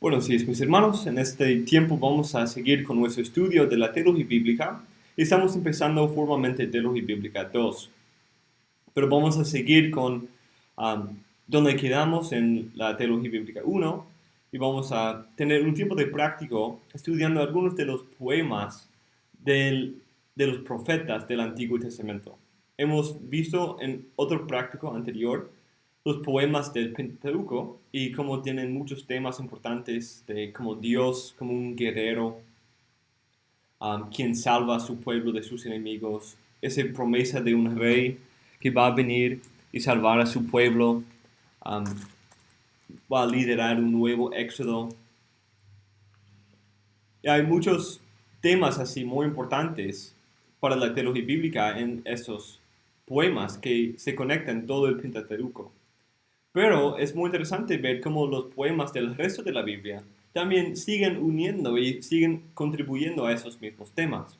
Buenos días, mis hermanos. En este tiempo vamos a seguir con nuestro estudio de la teología bíblica. Estamos empezando formalmente teología bíblica 2, pero vamos a seguir con donde quedamos en la teología bíblica 1 y vamos a tener un tiempo de práctico estudiando algunos de los poemas de los profetas del Antiguo Testamento. Hemos visto en otro práctico anterior los poemas del Pentateuco y cómo tienen muchos temas importantes de como Dios, como un guerrero, quien salva a su pueblo de sus enemigos, esa promesa de un rey que va a venir y salvar a su pueblo, um, va a liderar un nuevo éxodo. Y hay muchos temas así muy importantes para la teología bíblica en esos poemas que se conectan todo el Pentateuco. Pero es muy interesante ver cómo los poemas del resto de la Biblia también siguen uniendo y siguen contribuyendo a esos mismos temas.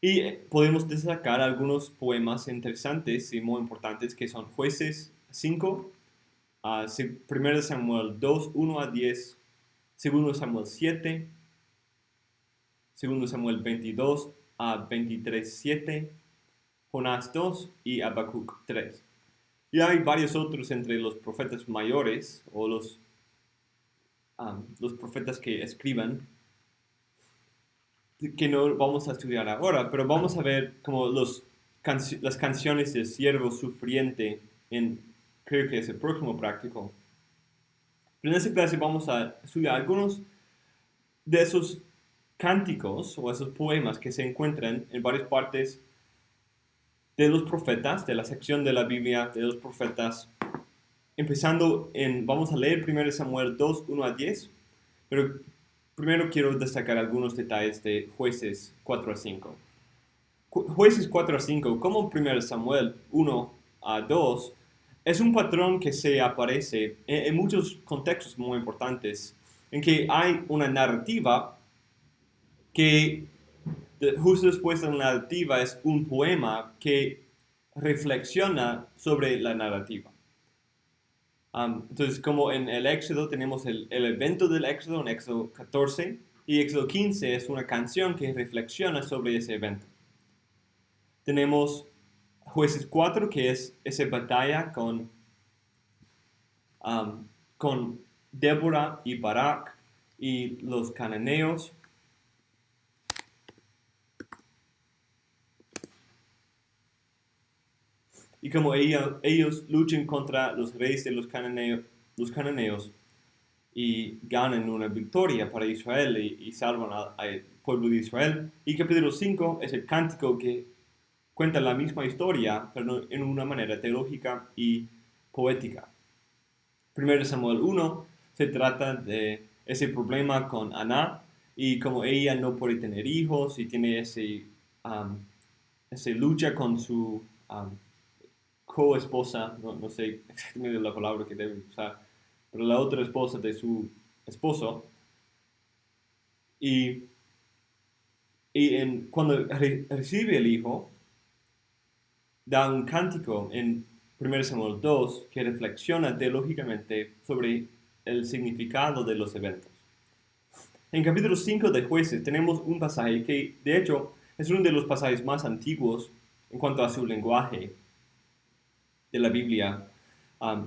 Y podemos destacar algunos poemas interesantes y muy importantes que son Jueces 5, 1 Samuel 2, 1 a 10, 2 Samuel 7, 2 Samuel 22 a 23, 7, Jonás 2 y Habacuc 3. Y hay varios otros entre los profetas mayores o los profetas que escriban, que no vamos a estudiar ahora, pero vamos a ver como las canciones del siervo sufriente creo que es el próximo práctico. Pero en esta clase vamos a estudiar algunos de esos cánticos o esos poemas que se encuentran en varias partes de los profetas, de la sección de la Biblia de los profetas. Vamos a leer 1 Samuel 2, 1 a 10, pero primero quiero destacar algunos detalles de Jueces 4 a 5. Jueces 4 a 5, como 1 Samuel 1 a 2, es un patrón que se aparece en muchos contextos muy importantes, en que hay una narrativa que justo después de la narrativa es un poema que reflexiona sobre la narrativa. Entonces, como en el Éxodo tenemos el evento del Éxodo en Éxodo 14 y Éxodo 15 es una canción que reflexiona sobre ese evento. Tenemos Jueces 4, que es esa batalla con Débora y Barak y los cananeos. Y como ellos luchan contra los reyes de los cananeos y ganan una victoria para Israel y salvan al pueblo de Israel. Y capítulo 5 es el cántico que cuenta la misma historia, pero en una manera teológica y poética. 1 Samuel 1 se trata de ese problema con Aná y como ella no puede tener hijos y tiene esa lucha con su co-esposa, no sé exactamente la palabra que debe usar, pero la otra esposa de su esposo. Y cuando recibe el hijo, da un cántico en 1 Samuel 2 que reflexiona teológicamente sobre el significado de los eventos. En capítulo 5 de Jueces tenemos un pasaje que, de hecho, es uno de los pasajes más antiguos en cuanto a su lenguaje de la Biblia,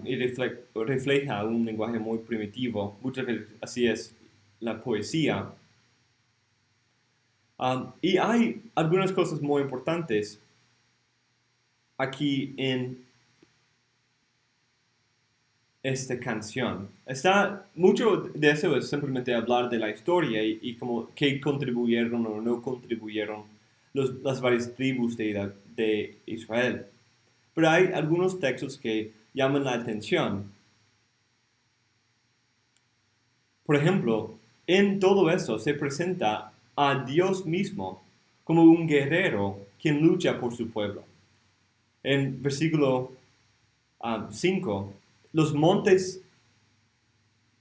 y refleja un lenguaje muy primitivo. Muchas veces así es la poesía. Y hay algunas cosas muy importantes aquí en esta canción. Mucho de eso es simplemente hablar de la historia y como qué contribuyeron o no contribuyeron las varias tribus de Israel. Pero hay algunos textos que llaman la atención. Por ejemplo, en todo eso se presenta a Dios mismo como un guerrero quien lucha por su pueblo. En versículo 5, los montes,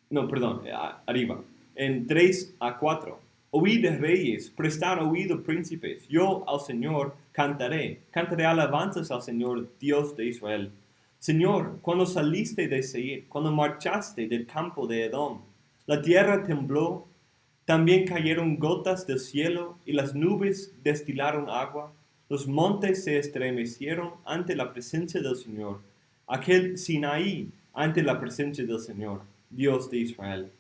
no, perdón, arriba, en 3 a 4, oíd reyes, prestad oído príncipes, yo al Señor cantaré alabanzas al Señor Dios de Israel. Señor, cuando saliste de Seir, cuando marchaste del campo de Edom, La tierra tembló, también cayeron gotas del cielo y las nubes destilaron agua. Los montes se estremecieron ante la presencia del Señor, aquel Sinaí ante la presencia del Señor, Dios de Israel.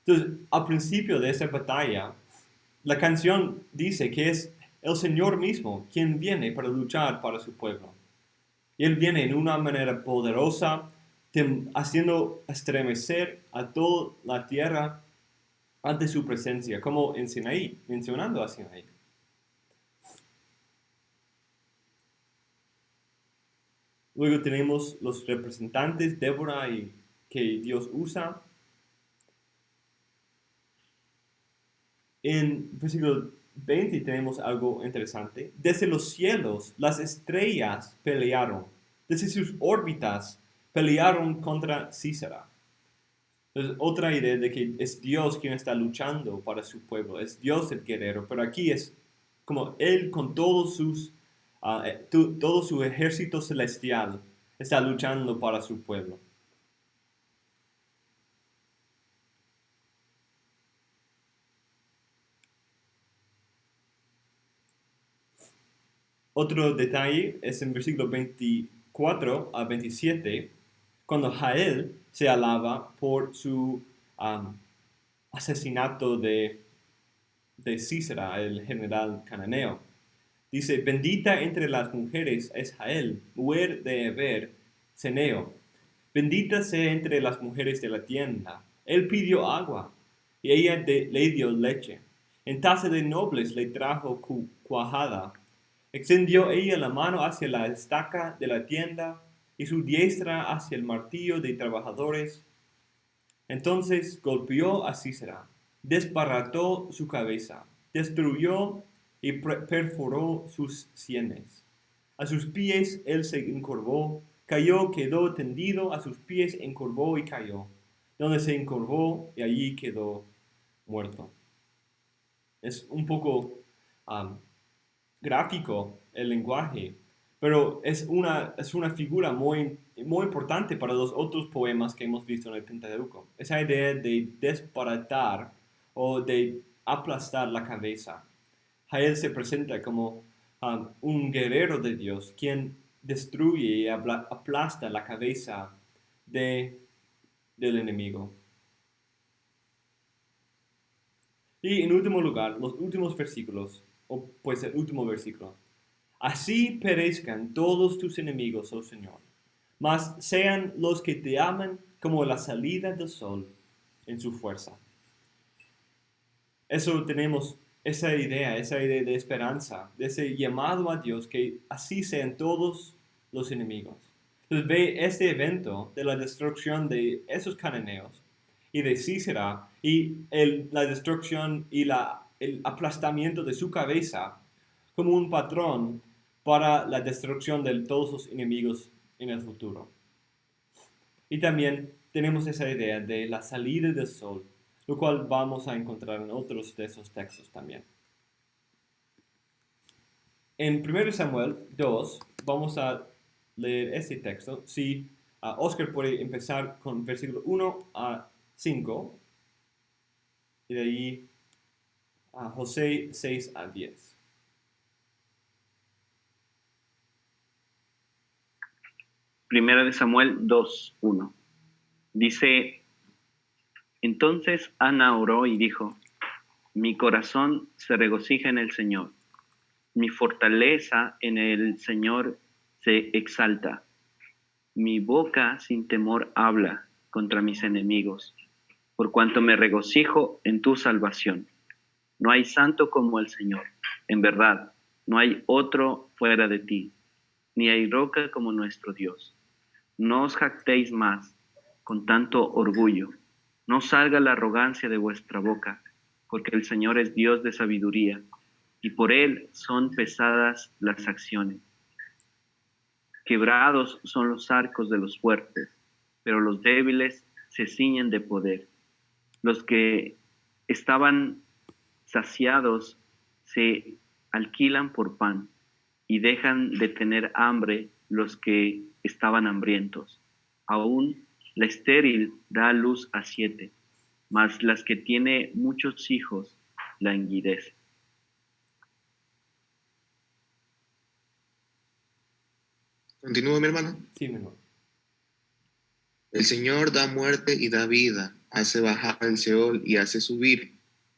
Entonces, al principio de esta batalla, la canción dice que es el Señor mismo quien viene para luchar para su pueblo. Y Él viene en una manera poderosa, haciendo estremecer a toda la tierra ante su presencia, como en Sinaí, mencionando a Sinaí. Luego tenemos los representantes, Débora, que Dios usa. En versículo 20 tenemos algo interesante. Desde los cielos las estrellas pelearon. Desde sus órbitas pelearon contra Císara. Entonces, otra idea de que es Dios quien está luchando para su pueblo. Es Dios el guerrero. Pero aquí es como Él con todo su ejército celestial está luchando para su pueblo. Otro detalle es en versículo 24 a 27, cuando Jael se alaba por su asesinato de Císara, el general cananeo. Dice, bendita entre las mujeres es Jael, mujer de Heber, Ceneo. Bendita sea entre las mujeres de la tienda. Él pidió agua, y ella le dio leche. En taza de nobles le trajo cuajada. Extendió ella la mano hacia la estaca de la tienda, y su diestra hacia el martillo de trabajadores. Entonces golpeó a Císara, desbarató su cabeza, destruyó y perforó sus sienes. A sus pies él se encorvó, cayó, quedó tendido, a sus pies encorvó y cayó, donde se encorvó y allí quedó muerto. Es un poco gráfico el lenguaje, pero es una figura muy, muy importante para los otros poemas que hemos visto en el Pentateuco. Esa idea de desbaratar o de aplastar la cabeza. Jael se presenta como un guerrero de Dios, quien destruye y aplasta la cabeza del enemigo. Y en último lugar, los últimos versículos, o pues el último versículo. Así perezcan todos tus enemigos, oh Señor, mas sean los que te aman como la salida del sol en su fuerza. Eso tenemos esa idea de esperanza, de ese llamado a Dios, que así sean todos los enemigos. Entonces ve este evento de la destrucción de esos cananeos y de Císara y la destrucción y el aplastamiento de su cabeza como un patrón para la destrucción de todos los enemigos en el futuro. Y también tenemos esa idea de la salida del sol, lo cual vamos a encontrar en otros de esos textos también. En 1 Samuel 2 vamos a leer este texto. Si Oscar puede empezar con versículo 1 a 5 y de ahí a José 6 a 10. Primera de Samuel 2:1. Dice, entonces Ana oró y dijo, mi corazón se regocija en el Señor, mi fortaleza en el Señor se exalta, mi boca sin temor habla contra mis enemigos, por cuanto me regocijo en tu salvación. No hay santo como el Señor, en verdad, no hay otro fuera de ti, ni hay roca como nuestro Dios. No os jactéis más con tanto orgullo, no salga la arrogancia de vuestra boca, porque el Señor es Dios de sabiduría, y por Él son pesadas las acciones. Quebrados son los arcos de los fuertes, pero los débiles se ciñen de poder. Los que estaban saciados se alquilan por pan, y dejan de tener hambre los que estaban hambrientos. Aún la estéril da luz a 7, mas las que tiene muchos hijos languidece. Continúo, mi hermano. Sí, mi hermano. El Señor da muerte y da vida, hace bajar el Seol y hace subir.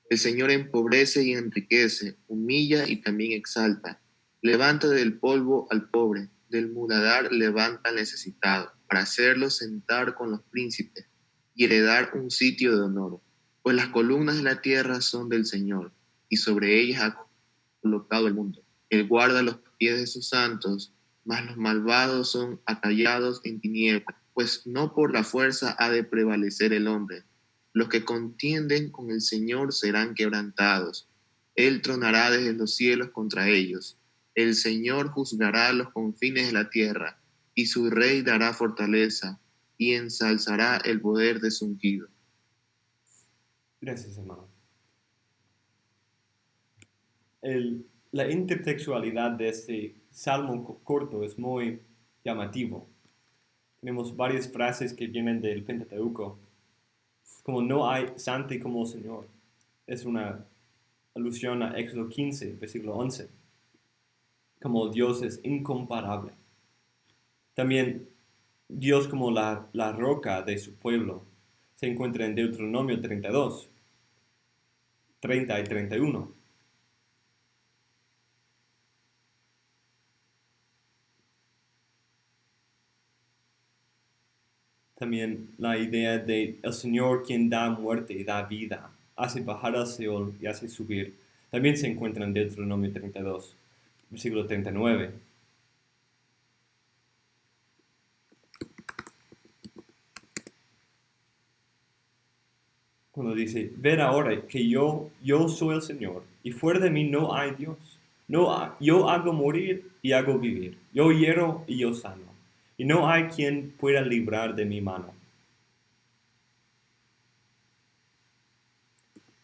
El Señor empobrece y enriquece, humilla y también exalta. Levanta del polvo al pobre, del muladar levanta al necesitado, para hacerlo sentar con los príncipes y heredar un sitio de honor. Pues las columnas de la tierra son del Señor, y sobre ellas ha colocado el mundo. Él guarda los pies de sus santos, mas los malvados son atallados en tinieblas, pues no por la fuerza ha de prevalecer el hombre. Los que contienden con el Señor serán quebrantados. Él tronará desde los cielos contra ellos. El Señor juzgará los confines de la tierra, y su rey dará fortaleza, y ensalzará el poder de su ungido. Gracias, hermano. La intertextualidad de este salmo corto es muy llamativo. Tenemos varias frases que vienen del Pentateuco, como no hay santo como el Señor. Es una alusión a Éxodo 15, versículo 11, como Dios es incomparable. También Dios como la roca de su pueblo se encuentra en Deuteronomio 32, 30 y 31. También la idea de el Señor quien da muerte y da vida, hace bajar al Seol y hace subir, también se encuentra en Deuteronomio 32, versículo 39. Cuando dice, ver ahora que yo soy el Señor, y fuera de mí no hay Dios. Yo hago morir y hago vivir. Yo hiero y yo sano. Y no hay quien pueda librar de mi mano.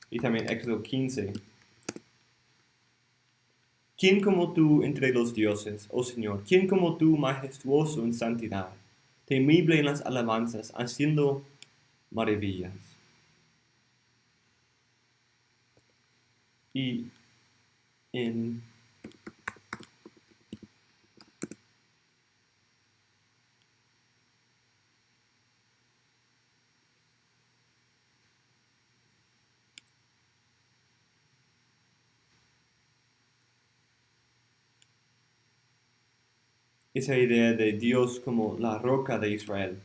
Y también Éxodo 15. ¿Quién como tú entre los dioses, oh Señor? ¿Quién como tú majestuoso en santidad, temible en las alabanzas, haciendo maravillas? Y en esa idea de Dios como la roca de Israel.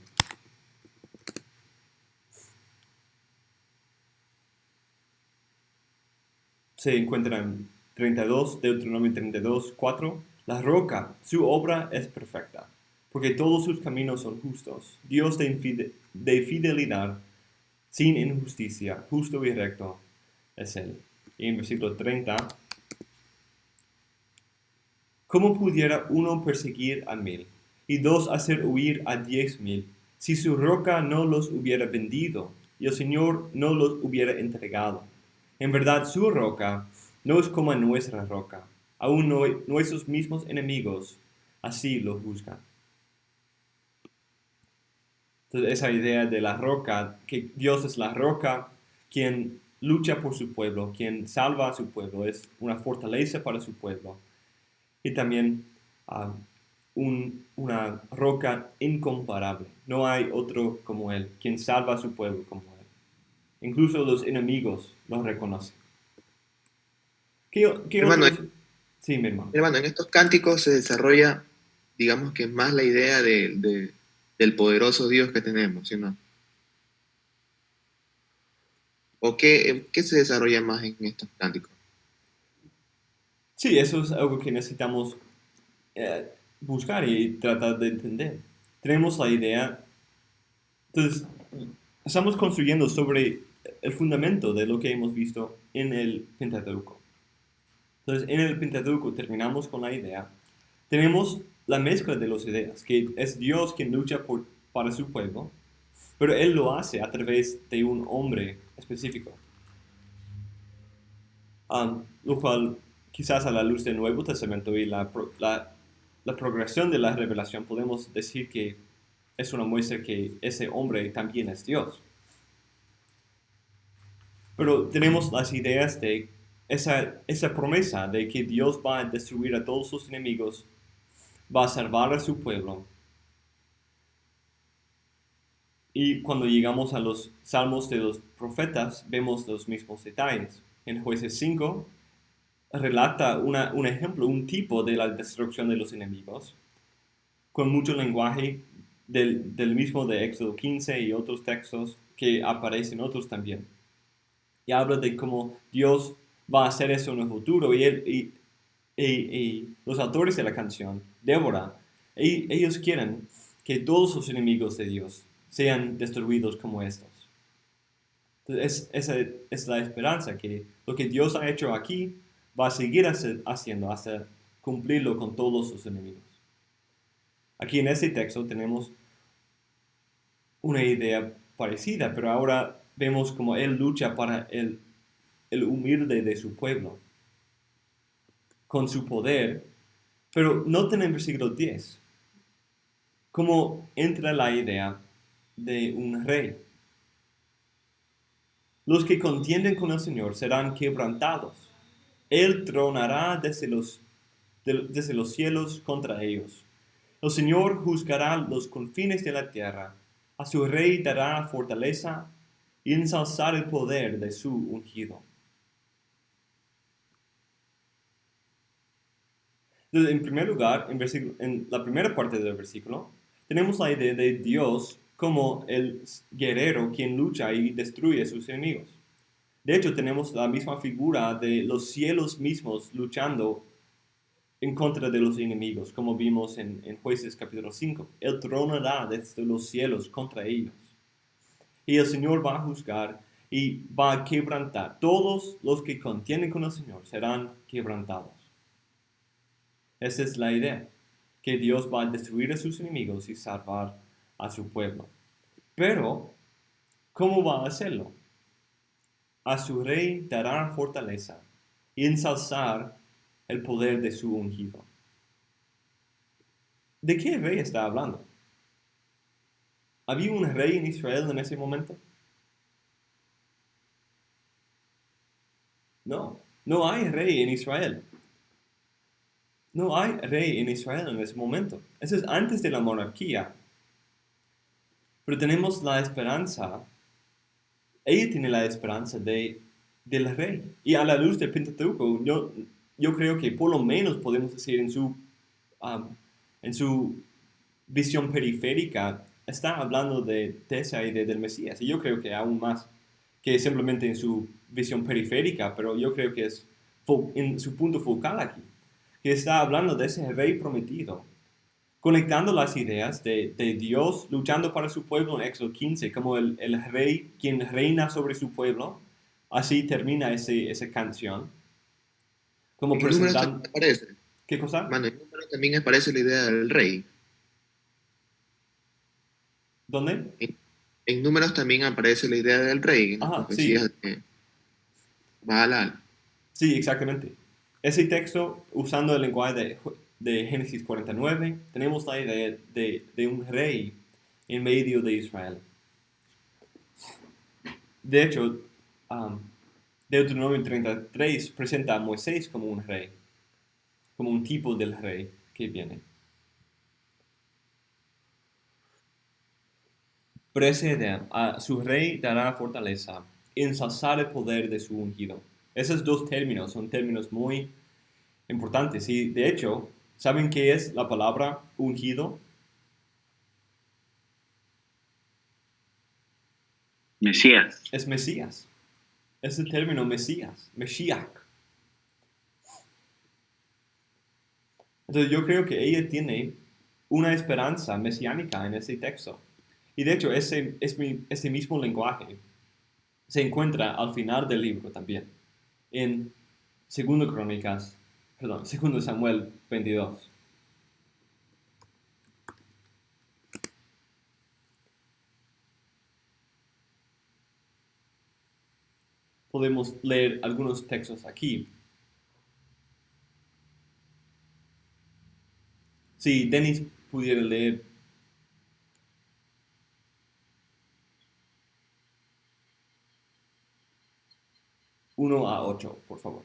Se encuentra en 32, Deuteronomio 32, 4. La roca, su obra es perfecta, porque todos sus caminos son justos. Dios de fidelidad, sin injusticia, justo y recto es Él. Y en versículo 30. ¿Cómo pudiera uno perseguir a 1000 y dos hacer huir a 10,000 si su roca no los hubiera vendido y el Señor no los hubiera entregado? En verdad su roca no es como nuestra roca, aún nuestros mismos enemigos así lo juzgan. Entonces esa idea de la roca, que Dios es la roca quien lucha por su pueblo, quien salva a su pueblo, es una fortaleza para su pueblo. Y también una roca incomparable. No hay otro como Él, quien salva a su pueblo como Él. Incluso los enemigos lo reconocen. ¿Qué Hermano, otros? Sí, mi hermano. hermano, en estos cánticos se desarrolla, digamos que más la idea del poderoso Dios que tenemos, ¿sí o no? ¿O qué se desarrolla más en estos cánticos? Sí, eso es algo que necesitamos buscar y tratar de entender. Tenemos la idea, entonces estamos construyendo sobre el fundamento de lo que hemos visto en el Pentateuco. Entonces, en el Pentateuco terminamos con la idea. Tenemos la mezcla de las ideas, que es Dios quien lucha para su pueblo, pero Él lo hace a través de un hombre específico. Lo cual, quizás a la luz del Nuevo Testamento y la progresión de la revelación, podemos decir que es una muestra que ese hombre también es Dios. Pero tenemos las ideas de esa promesa de que Dios va a destruir a todos sus enemigos, va a salvar a su pueblo. Y cuando llegamos a los salmos de los profetas, vemos los mismos detalles. En Jueces 5 relata un ejemplo, un tipo de la destrucción de los enemigos, con mucho lenguaje del mismo de Éxodo 15 y otros textos que aparecen otros también. Y habla de cómo Dios va a hacer eso en el futuro. Y los autores de la canción, Débora, ellos quieren que todos los enemigos de Dios sean destruidos como estos. Entonces, esa es la esperanza, que lo que Dios ha hecho aquí va a seguir haciendo hasta cumplirlo con todos sus enemigos. Aquí en este texto tenemos una idea parecida, pero ahora vemos como Él lucha para el humilde de su pueblo, con su poder. Pero noten en versículo 10 cómo entra la idea de un rey. Los que contienden con el Señor serán quebrantados. Él tronará desde los cielos contra ellos. El Señor juzgará los confines de la tierra. A su rey dará fortaleza y ensalzar el poder de su ungido. Entonces, en primer lugar, en la primera parte del versículo, tenemos la idea de Dios como el guerrero quien lucha y destruye a sus enemigos. De hecho, tenemos la misma figura de los cielos mismos luchando en contra de los enemigos, como vimos en Jueces capítulo 5. Él tronará desde los cielos contra ellos. Y el Señor va a juzgar y va a quebrantar. Todos los que contienen con el Señor serán quebrantados. Esa es la idea, que Dios va a destruir a sus enemigos y salvar a su pueblo. Pero, ¿cómo va a hacerlo? A su rey dará fortaleza y ensalzar el poder de su ungido. ¿De qué rey está hablando? ¿Había un rey en Israel en ese momento? No hay rey en Israel. No hay rey en Israel en ese momento. Eso es antes de la monarquía. Pero tenemos la esperanza, ella tiene la esperanza del rey. Y a la luz del Pentateuco, yo creo que por lo menos podemos decir en su visión periférica, está hablando de esa idea del Mesías. Y yo creo que aún más que simplemente en su visión periférica, pero yo creo que es en su punto focal aquí, que está hablando de ese rey prometido, conectando las ideas de Dios luchando para su pueblo en Éxodo 15, como el rey quien reina sobre su pueblo. Así termina esa canción. Como En números presentando... también aparece. ¿Qué cosa? Mano, en números también aparece la idea del rey. ¿Dónde? En números también aparece la idea del rey en las Ajá, profecías sí. de Baal. Sí, exactamente. Ese texto, usando el lenguaje de Génesis 49, tenemos la idea de un rey en medio de Israel. De hecho, Deuteronomio 33 presenta a Moisés como un rey, como un tipo del rey que viene. Pero esa idea, a su rey dará fortaleza, ensalzar el poder de su ungido. Esos dos términos son términos muy importantes. Y de hecho, ¿saben qué es la palabra ungido? Mesías. Es Mesías. Es el término Mesías, Meshiach. Entonces yo creo que ella tiene una esperanza mesiánica en ese texto. Y de hecho ese mismo lenguaje se encuentra al final del libro también, en 2 Samuel 22. Podemos leer algunos textos aquí. Si Denis pudiera leer. 8, por favor.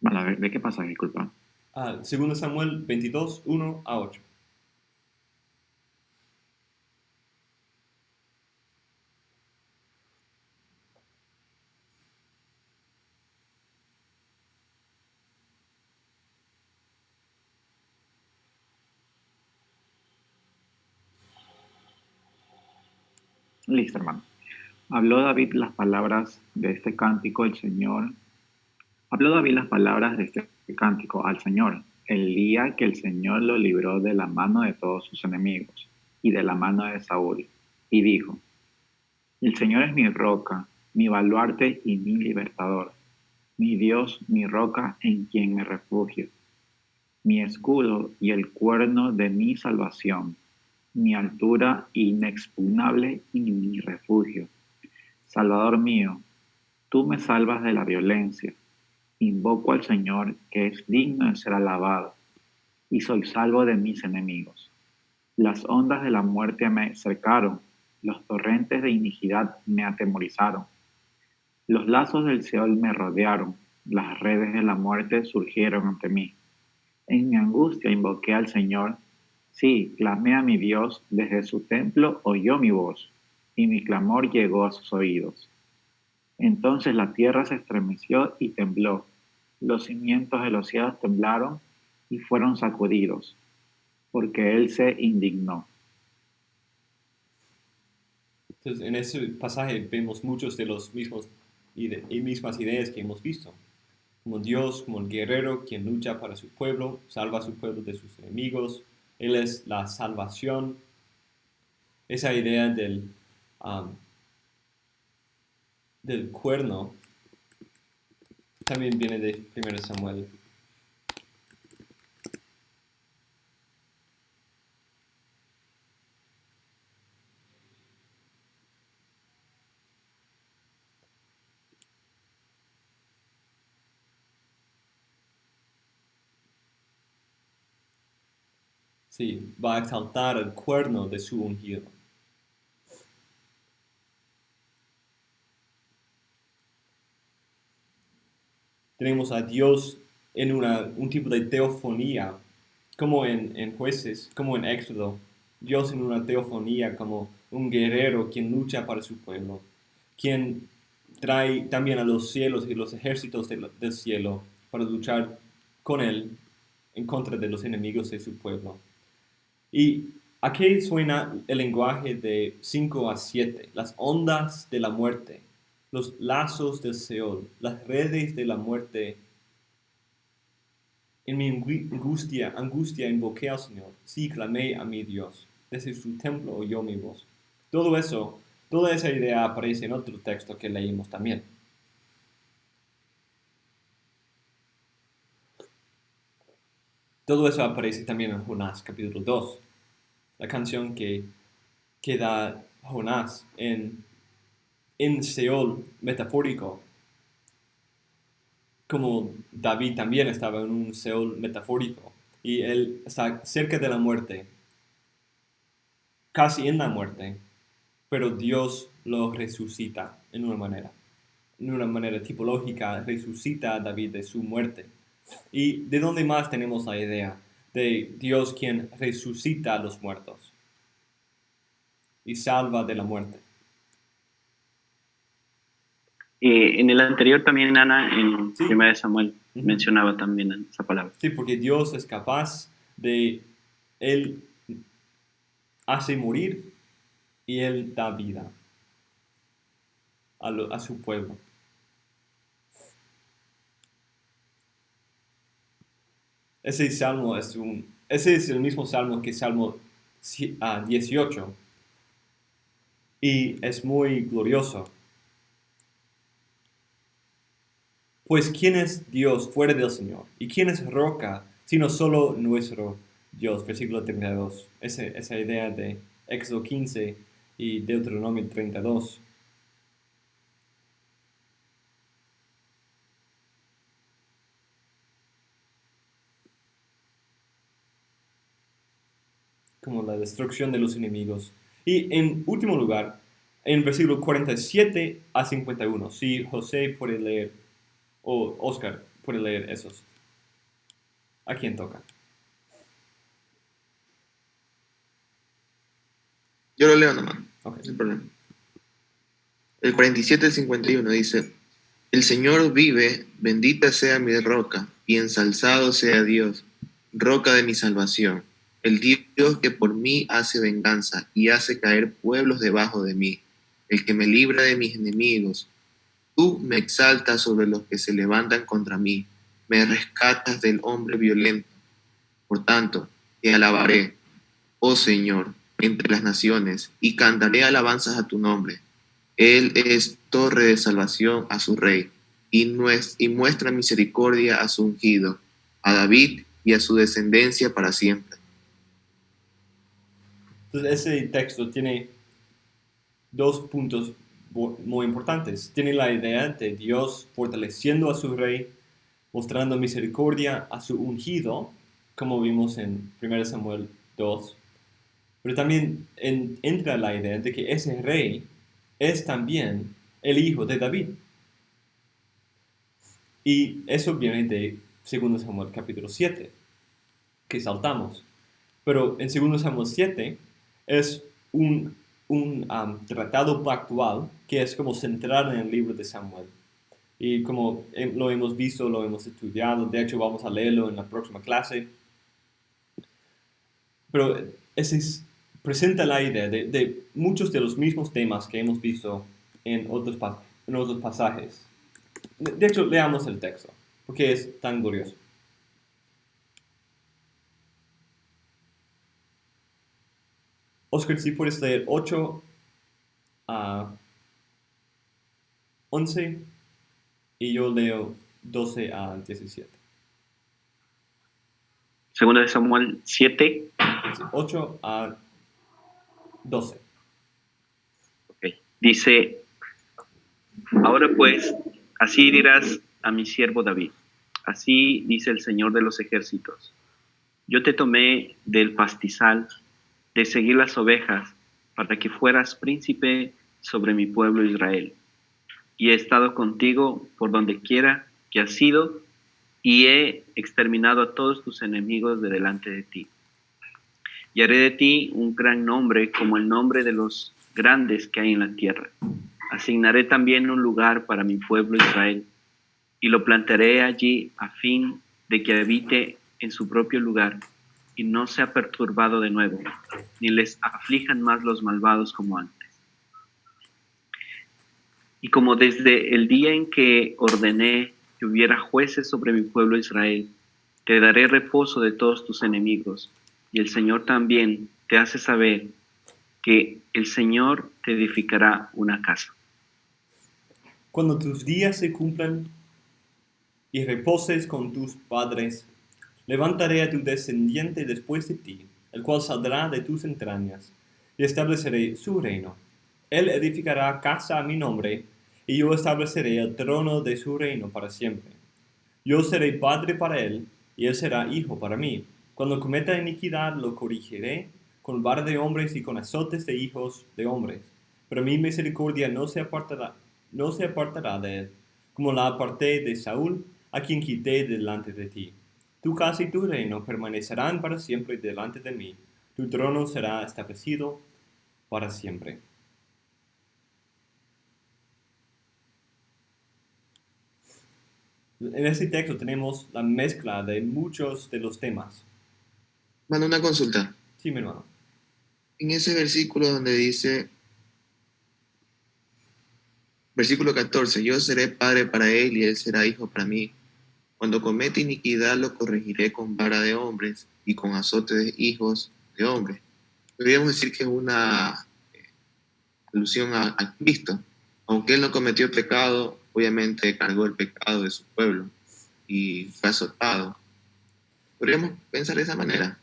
Vale, ¿de qué pasaje, disculpa? 2 Samuel 22, 1 a 8. Listo, hermano. Habló David las palabras de este cántico al Señor. Habló David las palabras de este cántico al Señor el día que el Señor lo libró de la mano de todos sus enemigos y de la mano de Saúl. Y dijo, el Señor es mi roca, mi baluarte y mi libertador, mi Dios, mi roca en quien me refugio, mi escudo y el cuerno de mi salvación, mi altura inexpugnable y mi refugio. Salvador mío, tú me salvas de la violencia. Invoco al Señor, que es digno de ser alabado, y soy salvo de mis enemigos. Las ondas de la muerte me cercaron, los torrentes de iniquidad me atemorizaron. Los lazos del Seol me rodearon, las redes de la muerte surgieron ante mí. En mi angustia invoqué al Señor, sí, clamé a mi Dios, desde su templo oyó mi voz, y mi clamor llegó a sus oídos. Entonces la tierra se estremeció y tembló, los cimientos de los cielos temblaron y fueron sacudidos, porque Él se indignó. Entonces, en ese pasaje vemos muchos de los mismas ideas que hemos visto. Como Dios, como el guerrero, quien lucha para su pueblo, salva a su pueblo de sus enemigos. Él es la salvación. Esa idea del cuerno también viene de 1 Samuel. Sí, va a exaltar el cuerno de su ungido. Tenemos a Dios en un tipo de teofonía, como en Jueces, como en Éxodo. Dios en una teofonía como un guerrero quien lucha para su pueblo, quien trae también a los cielos y los ejércitos del cielo para luchar con él en contra de los enemigos de su pueblo. ¿Y a qué suena el lenguaje de 5 a 7? Las ondas de la muerte, los lazos del Seol, las redes de la muerte. En mi angustia invoqué al Señor, sí clamé a mi Dios, desde su templo oyó mi voz. Todo eso, toda esa idea aparece en otro texto que leímos también. Todo eso aparece también en Jonás capítulo 2, la canción que da Jonás en Seol metafórico, como David también estaba en un Seol metafórico, y él está cerca de la muerte, casi en la muerte, pero Dios lo resucita en una manera tipológica, resucita a David de su muerte. ¿Y de dónde más tenemos la idea de Dios quien resucita a los muertos y salva de la muerte? En el anterior también, Ana, en Sí. 1 Samuel, mencionaba también esa palabra. Sí, porque Dios es capaz de, Él hace morir y Él da vida a su pueblo. Ese es el mismo salmo que Salmo 18 y es muy glorioso. Pues ¿quién es Dios fuera del Señor? ¿Y quién es roca sino solo nuestro Dios? Versículo 32. Esa idea de Éxodo 15 y Deuteronomio 32. Como la destrucción de los enemigos. Y en último lugar, en versículo 47 a 51. Si José puede leer, o Oscar puede leer esos. ¿A quién toca? Yo lo leo nomás, Ok. sin problema. El 47 al 51 dice, el Señor vive, bendita sea mi roca, y ensalzado sea Dios, roca de mi salvación, el Dios que por mí hace venganza y hace caer pueblos debajo de mí, el que me libra de mis enemigos. Tú me exaltas sobre los que se levantan contra mí, me rescatas del hombre violento. Por tanto, te alabaré, oh Señor, entre las naciones, y cantaré alabanzas a tu nombre. Él es torre de salvación a su rey, y muestra misericordia a su ungido, a David y a su descendencia para siempre. Entonces ese texto tiene dos puntos muy importantes. Tiene la idea de Dios fortaleciendo a su rey, mostrando misericordia a su ungido, como vimos en 1 Samuel 2. Pero también entra la idea de que ese rey es también el hijo de David. Y eso viene de 2 Samuel capítulo 7, que saltamos. Pero en 2 Samuel 7 es un tratado pactual que es como central en el libro de Samuel. Y como lo hemos visto, lo hemos estudiado, de hecho vamos a leerlo en la próxima clase. Pero presenta la idea de muchos de los mismos temas que hemos visto en otros pasajes. De hecho, leamos el texto, porque es tan glorioso. Oscar, si puedes leer 8 a 11 y yo leo 12 a 17. Segunda de Samuel 7. 8 a 12. Okay. Dice, ahora pues, así dirás a mi siervo David. Así dice el Señor de los ejércitos. Yo te tomé del pastizal, de seguir las ovejas, para que fueras príncipe sobre mi pueblo Israel. Y he estado contigo por donde quiera que has ido, y he exterminado a todos tus enemigos de delante de ti. Y haré de ti un gran nombre, como el nombre de los grandes que hay en la tierra. Asignaré también un lugar para mi pueblo Israel, y lo plantaré allí a fin de que habite en su propio lugar, y no sea perturbado de nuevo, ni les aflijan más los malvados como antes. Y como desde el día en que ordené que hubiera jueces sobre mi pueblo Israel, te daré reposo de todos tus enemigos, y el Señor también te hace saber que el Señor te edificará una casa. Cuando tus días se cumplan y reposes con tus padres, levantaré a tu descendiente después de ti, el cual saldrá de tus entrañas, y estableceré su reino. Él edificará casa a mi nombre, y yo estableceré el trono de su reino para siempre. Yo seré padre para él, y él será hijo para mí. Cuando cometa iniquidad lo corregiré con vara de hombres y con azotes de hijos de hombres. Pero mi misericordia no se apartará de él, como la aparté de Saúl, a quien quité delante de ti. Tu casa y tu reino permanecerán para siempre delante de mí. Tu trono será establecido para siempre. En este texto tenemos la mezcla de muchos de los temas. Mando una consulta. Sí, mi hermano. En ese versículo donde dice, versículo 14, yo seré padre para él y él será hijo para mí. Cuando comete iniquidad lo corregiré con vara de hombres y con azote de hijos de hombres. Podríamos decir que es una alusión a Cristo. Aunque él no cometió pecado, obviamente cargó el pecado de su pueblo y fue azotado. Podríamos pensar de esa manera.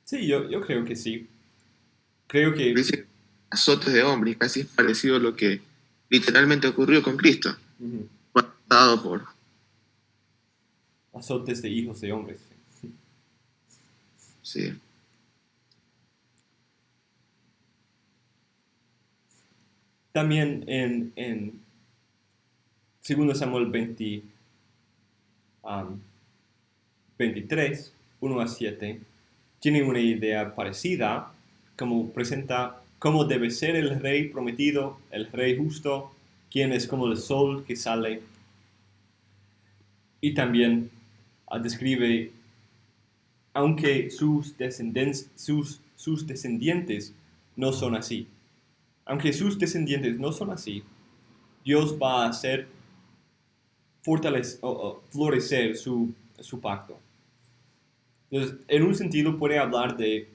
Sí, yo creo que sí. Creo que Dice azotes de hombres, casi es parecido a lo que literalmente ocurrió con Cristo. Fue azotado por... azotes de hijos de hombres. Sí. También en 2 Samuel 23, 1 a 7, tiene una idea parecida, como presenta cómo debe ser el rey prometido, el rey justo, quien es como el sol que sale. Y también describe, aunque sus descendientes no son así. Aunque sus descendientes no son así, Dios va a hacer florecer su pacto. Entonces, en un sentido puede hablar de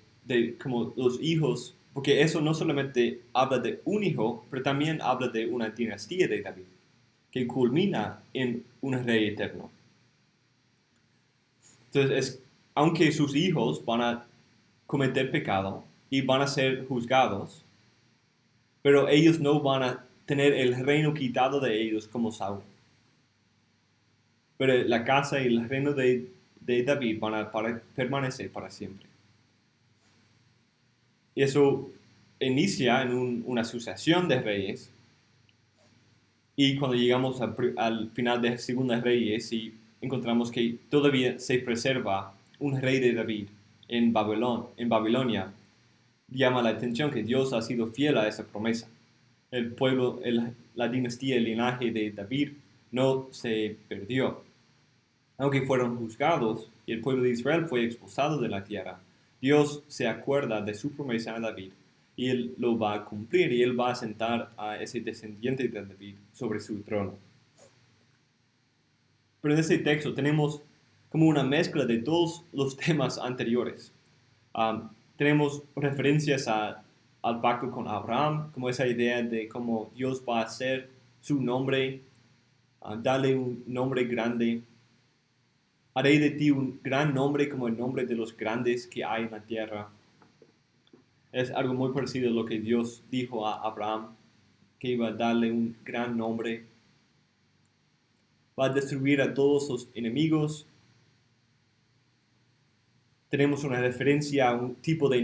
como los hijos, porque eso no solamente habla de un hijo, pero también habla de una dinastía de David, que culmina en un rey eterno. Entonces, aunque sus hijos van a cometer pecado y van a ser juzgados, pero ellos no van a tener el reino quitado de ellos como Saúl. Pero la casa y el reino de David van a permanecer para siempre. Y eso inicia en una sucesión de reyes. Y cuando llegamos al final de Segunda Reyes, y encontramos que todavía se preserva un rey de David en Babilonia, llama la atención que Dios ha sido fiel a esa promesa. El pueblo, la dinastía, el linaje de David no se perdió. Aunque fueron juzgados y el pueblo de Israel fue expulsado de la tierra, Dios se acuerda de su promesa a David y Él lo va a cumplir y Él va a sentar a ese descendiente de David sobre su trono. Pero en este texto tenemos como una mezcla de todos los temas anteriores. Tenemos referencias al pacto con Abraham, como esa idea de cómo Dios va a hacer su nombre, darle un nombre grande. Haré de ti un gran nombre como el nombre de los grandes que hay en la tierra. Es algo muy parecido a lo que Dios dijo a Abraham, que iba a darle un gran nombre. Va a destruir a todos sus enemigos. Tenemos una referencia a un tipo de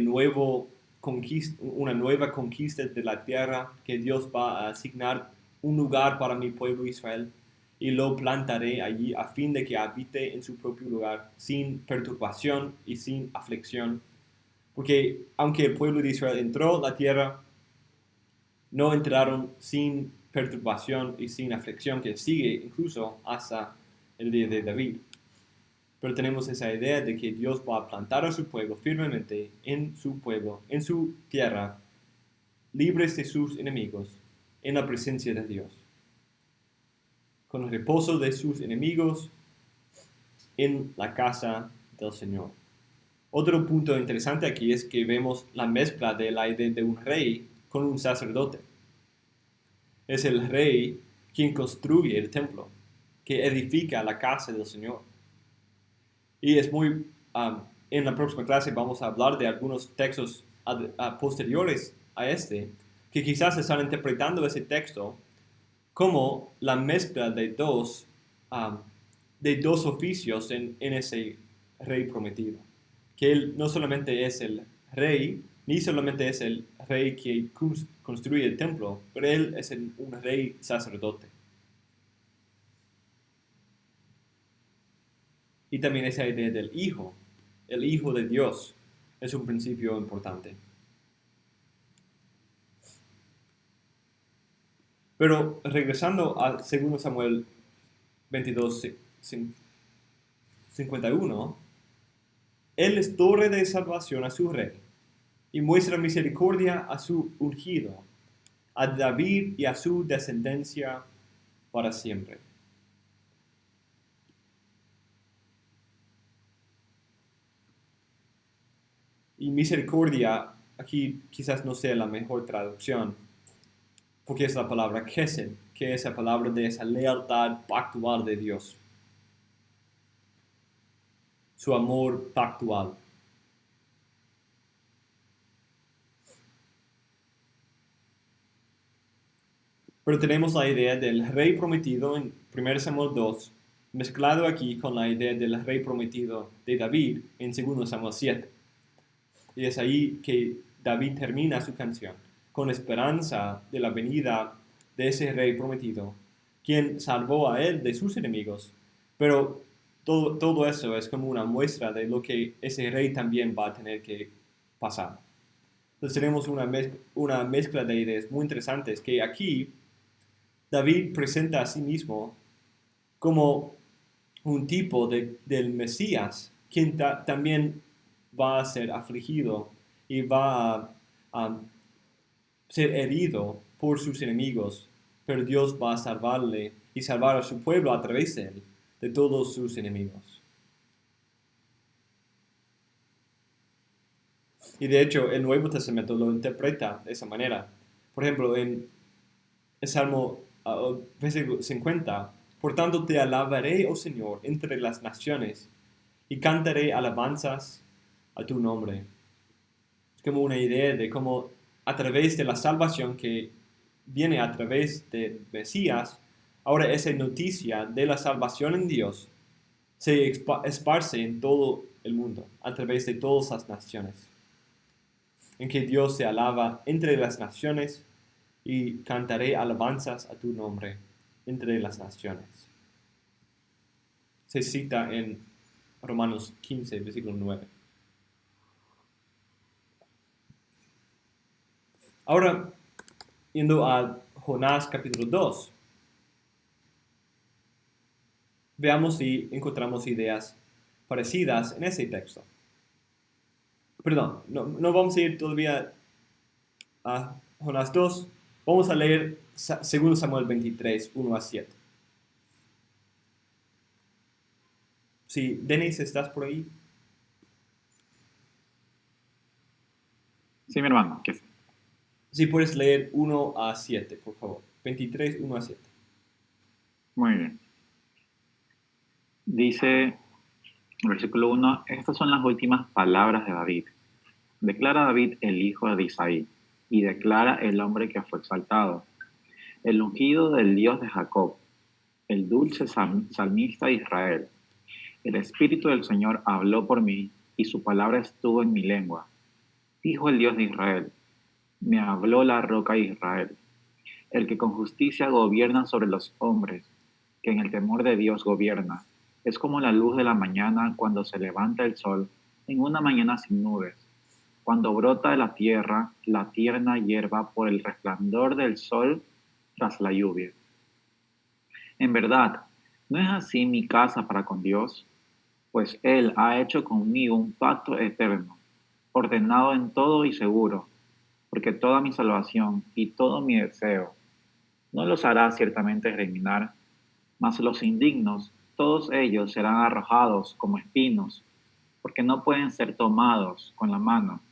una nueva conquista de la tierra, que Dios va a asignar un lugar para mi pueblo Israel y lo plantaré allí a fin de que habite en su propio lugar sin perturbación y sin aflicción. Porque aunque el pueblo de Israel entró a la tierra, no entraron sin perturbación y sin aflicción, que sigue incluso hasta el día de David. Pero tenemos esa idea de que Dios va a plantar a su pueblo firmemente en su pueblo, en su tierra, libres de sus enemigos, en la presencia de Dios, con el reposo de sus enemigos en la casa del Señor. Otro punto interesante aquí es que vemos la mezcla de la idea de un rey con un sacerdote. Es el rey quien construye el templo, que edifica la casa del Señor. Y es en la próxima clase vamos a hablar de algunos textos posteriores a este, que quizás están interpretando ese texto como la mezcla de dos oficios en ese rey prometido. Que él no solamente es el rey, ni solamente es el rey que construye el templo, pero él es un rey sacerdote. Y también esa idea del hijo, el hijo de Dios, es un principio importante. Pero regresando a 2 Samuel 22, 51, Él es torre de salvación a su rey y muestra misericordia a su ungido, a David y a su descendencia para siempre. Y misericordia, aquí quizás no sea la mejor traducción, porque es la palabra chesed, que es la palabra de esa lealtad pactual de Dios. Su amor pactual. Pero tenemos la idea del rey prometido en 1 Samuel 2, mezclado aquí con la idea del rey prometido de David en 2 Samuel 7. Y es ahí que David termina su canción, con esperanza de la venida de ese rey prometido, quien salvó a él de sus enemigos. Pero todo eso es como una muestra de lo que ese rey también va a tener que pasar. Entonces tenemos una mezcla de ideas muy interesantes que aquí David presenta a sí mismo como un tipo del Mesías, quien también va a ser afligido y va a ser herido por sus enemigos, pero Dios va a salvarle y salvar a su pueblo a través de él, de todos sus enemigos. Y de hecho, el Nuevo Testamento lo interpreta de esa manera. Por ejemplo, en el Salmo versículo 50, por tanto te alabaré, oh Señor, entre las naciones, y cantaré alabanzas a tu nombre. Es como una idea de cómo a través de la salvación que viene a través de Mesías, ahora esa noticia de la salvación en Dios se esparce en todo el mundo, a través de todas las naciones, en que Dios se alaba entre las naciones y cantaré alabanzas a tu nombre entre las naciones. Se cita en Romanos 15, versículo 9. Ahora, yendo a Jonás capítulo 2, veamos si encontramos ideas parecidas en ese texto. Perdón, no vamos a ir todavía a Jonás 2, vamos a leer 2 Samuel 23, 1 a 7. Sí, Denis, ¿estás por ahí? Sí, mi hermano, que sí. Sí, puedes leer 1 a 7, por favor. 23, 1 a 7. Muy bien. Dice, versículo 1, estas son las últimas palabras de David. Declara David el hijo de Isaí, y declara el hombre que fue exaltado, el ungido del Dios de Jacob, el dulce salmista de Israel. El Espíritu del Señor habló por mí, y su palabra estuvo en mi lengua. Dijo el Dios de Israel, me habló la roca de Israel, el que con justicia gobierna sobre los hombres, que en el temor de Dios gobierna. Es como la luz de la mañana cuando se levanta el sol, en una mañana sin nubes, cuando brota de la tierra la tierna hierba por el resplandor del sol tras la lluvia. En verdad, ¿no es así mi casa para con Dios? Pues Él ha hecho conmigo un pacto eterno, ordenado en todo y seguro, porque toda mi salvación y todo mi deseo no los hará ciertamente germinar, mas los indignos, todos ellos serán arrojados como espinos, porque no pueden ser tomados con la mano.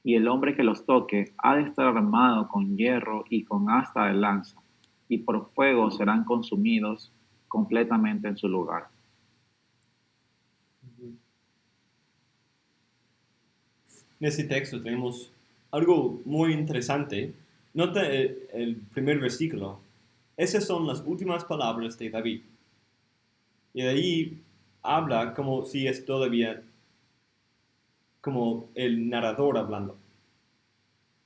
Y el hombre que los toque ha de estar armado con hierro y con asta de lanza, y por fuego serán consumidos completamente en su lugar. En este texto tenemos algo muy interesante. Nota el primer versículo. Esas son las últimas palabras de David. Y de ahí habla como si es todavía como el narrador hablando.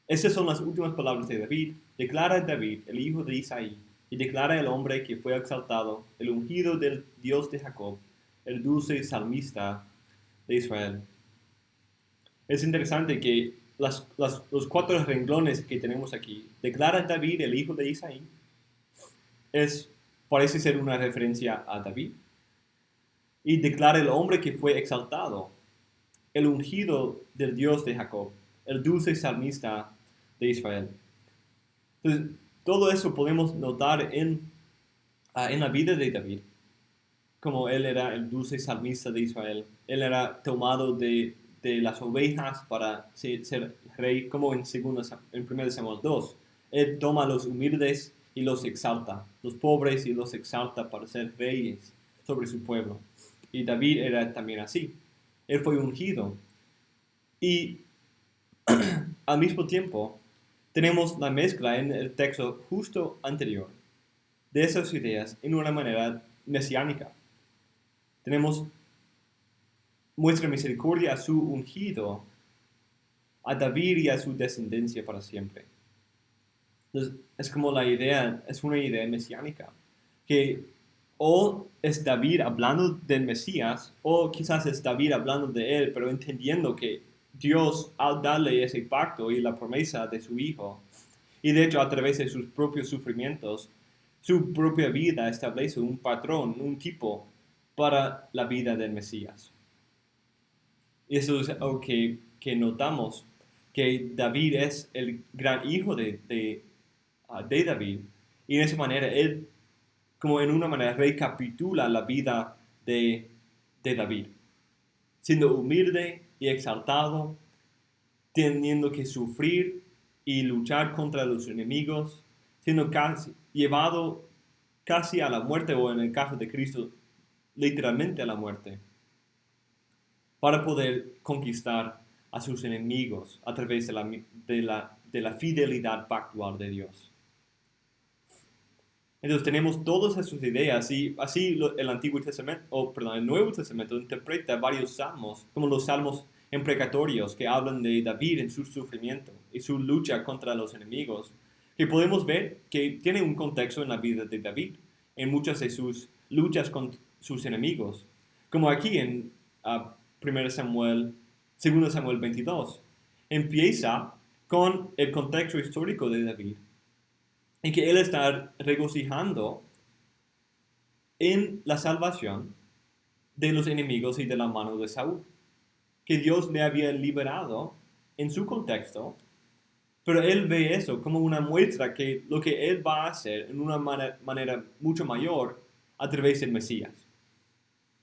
Esas son las últimas palabras de David. Declara David, el hijo de Isaí, y declara el hombre que fue exaltado, el ungido del Dios de Jacob, el dulce salmista de Israel. Es interesante que los 4 renglones que tenemos aquí, declara David, el hijo de Isaí, parece ser una referencia a David. Y declara el hombre que fue exaltado, el ungido del Dios de Jacob, el dulce salmista de Israel. Entonces, todo eso podemos notar en la vida de David, como él era el dulce salmista de Israel. Él era tomado de las ovejas para ser rey, como en 1 Samuel 2. Él toma a los humildes y los exalta, los pobres y los exalta para ser reyes sobre su pueblo. Y David era también así. Él fue ungido. Y al mismo tiempo tenemos la mezcla en el texto justo anterior de esas ideas en una manera mesiánica. Tenemos muestra misericordia a su ungido, a David y a su descendencia para siempre. Entonces, es como la idea, es una idea mesiánica, que o es David hablando del Mesías, o quizás es David hablando de él, pero entendiendo que Dios, al darle ese pacto y la promesa de su Hijo, y de hecho a través de sus propios sufrimientos, su propia vida establece un patrón, un tipo para la vida del Mesías. Y eso es algo que notamos, que David es el gran hijo de David, y de esa manera él, como en una manera, recapitula la vida de David, siendo humilde y exaltado, teniendo que sufrir y luchar contra los enemigos, siendo llevado casi a la muerte, o en el caso de Cristo, literalmente a la muerte, para poder conquistar a sus enemigos a través de la fidelidad pactual de Dios. Entonces tenemos todas esas ideas, y así el Antiguo Testamento, el Nuevo Testamento interpreta varios salmos, como los salmos imprecatorios que hablan de David en su sufrimiento y su lucha contra los enemigos, que podemos ver que tiene un contexto en la vida de David, en muchas de sus luchas con sus enemigos, como aquí en 1 Samuel, 2 Samuel 22. Empieza con el contexto histórico de David, en que él está regocijando en la salvación de los enemigos y de la mano de Saúl, que Dios le había liberado en su contexto, pero él ve eso como una muestra que lo que él va a hacer en una manera mucho mayor a través del Mesías.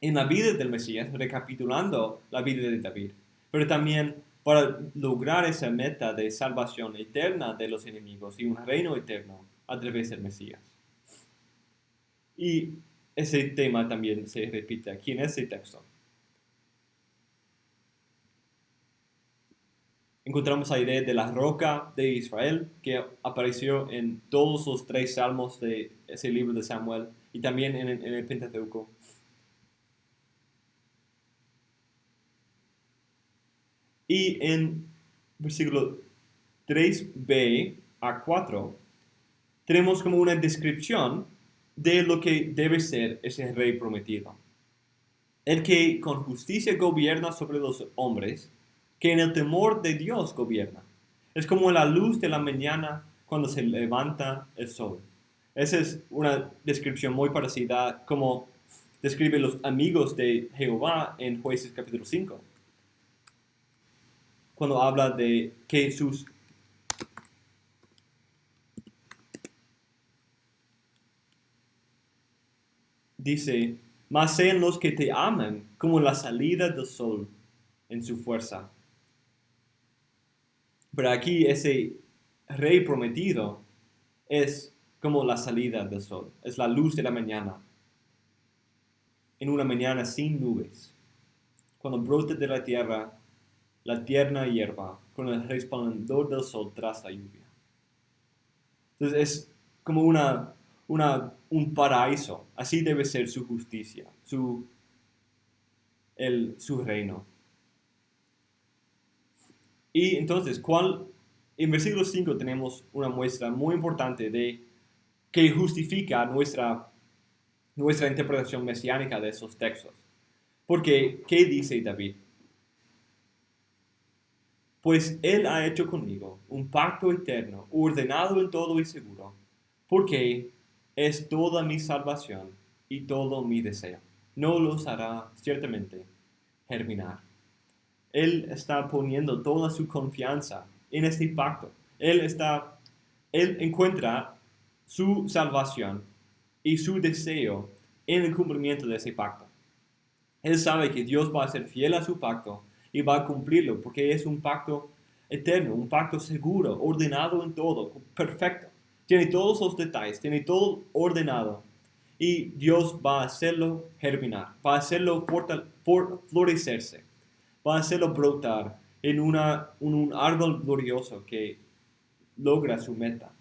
En la vida del Mesías, recapitulando la vida de David, pero también para lograr esa meta de salvación eterna de los enemigos y un reino eterno a través del Mesías. Y ese tema también se repite aquí en este texto. Encontramos la idea de la roca de Israel, que apareció en todos los 3 salmos de ese libro de Samuel y también en el Pentateuco. Y en versículo 3b a 4 tenemos como una descripción de lo que debe ser ese rey prometido. El que con justicia gobierna sobre los hombres, que en el temor de Dios gobierna. Es como la luz de la mañana cuando se levanta el sol. Esa es una descripción muy parecida como describe los amigos de Jehová en Jueces capítulo 5. Cuando habla de que dice, mas sean los que te aman como la salida del sol en su fuerza. Pero aquí ese rey prometido es como la salida del sol, es la luz de la mañana, en una mañana sin nubes, cuando brota de la tierra la tierna hierba, con el resplandor del sol tras la lluvia. Entonces es como un paraíso, así debe ser su justicia, su reino. Y entonces, en versículo 5 tenemos una muestra muy importante de que justifica nuestra interpretación mesiánica de esos textos. Porque, ¿qué dice David? Pues él ha hecho conmigo un pacto eterno, ordenado en todo y seguro, porque es toda mi salvación y todo mi deseo. No los hará ciertamente germinar. Él está poniendo toda su confianza en este pacto. Él encuentra su salvación y su deseo en el cumplimiento de ese pacto. Él sabe que Dios va a ser fiel a su pacto y va a cumplirlo, porque es un pacto eterno, un pacto seguro, ordenado en todo, perfecto. Tiene todos los detalles, tiene todo ordenado. Y Dios va a hacerlo germinar, va a hacerlo florecerse, va a hacerlo brotar en un árbol glorioso que logra su meta.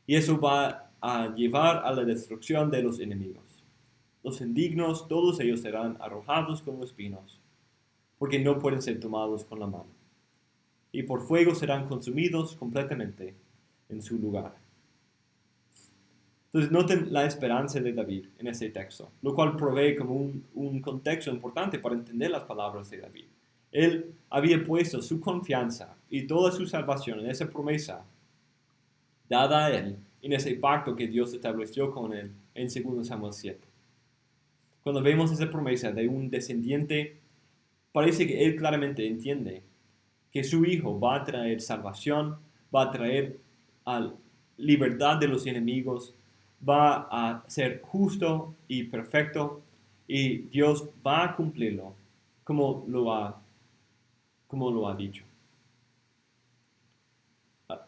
Y eso va a llevar a la destrucción de los enemigos. Los indignos, todos ellos serán arrojados como espinos, porque no pueden ser tomados con la mano. Y por fuego serán consumidos completamente. en su lugar. Entonces noten la esperanza de David en ese texto, lo cual provee como un contexto importante para entender las palabras de David. Él había puesto su confianza y toda su salvación en esa promesa dada a él, en ese pacto que Dios estableció con él en 2 Samuel 7. Cuando vemos esa promesa de un descendiente, parece que él claramente entiende que su hijo va a traer salvación, va a traer libertad de los enemigos, va a ser justo y perfecto, y Dios va a cumplirlo como lo ha dicho.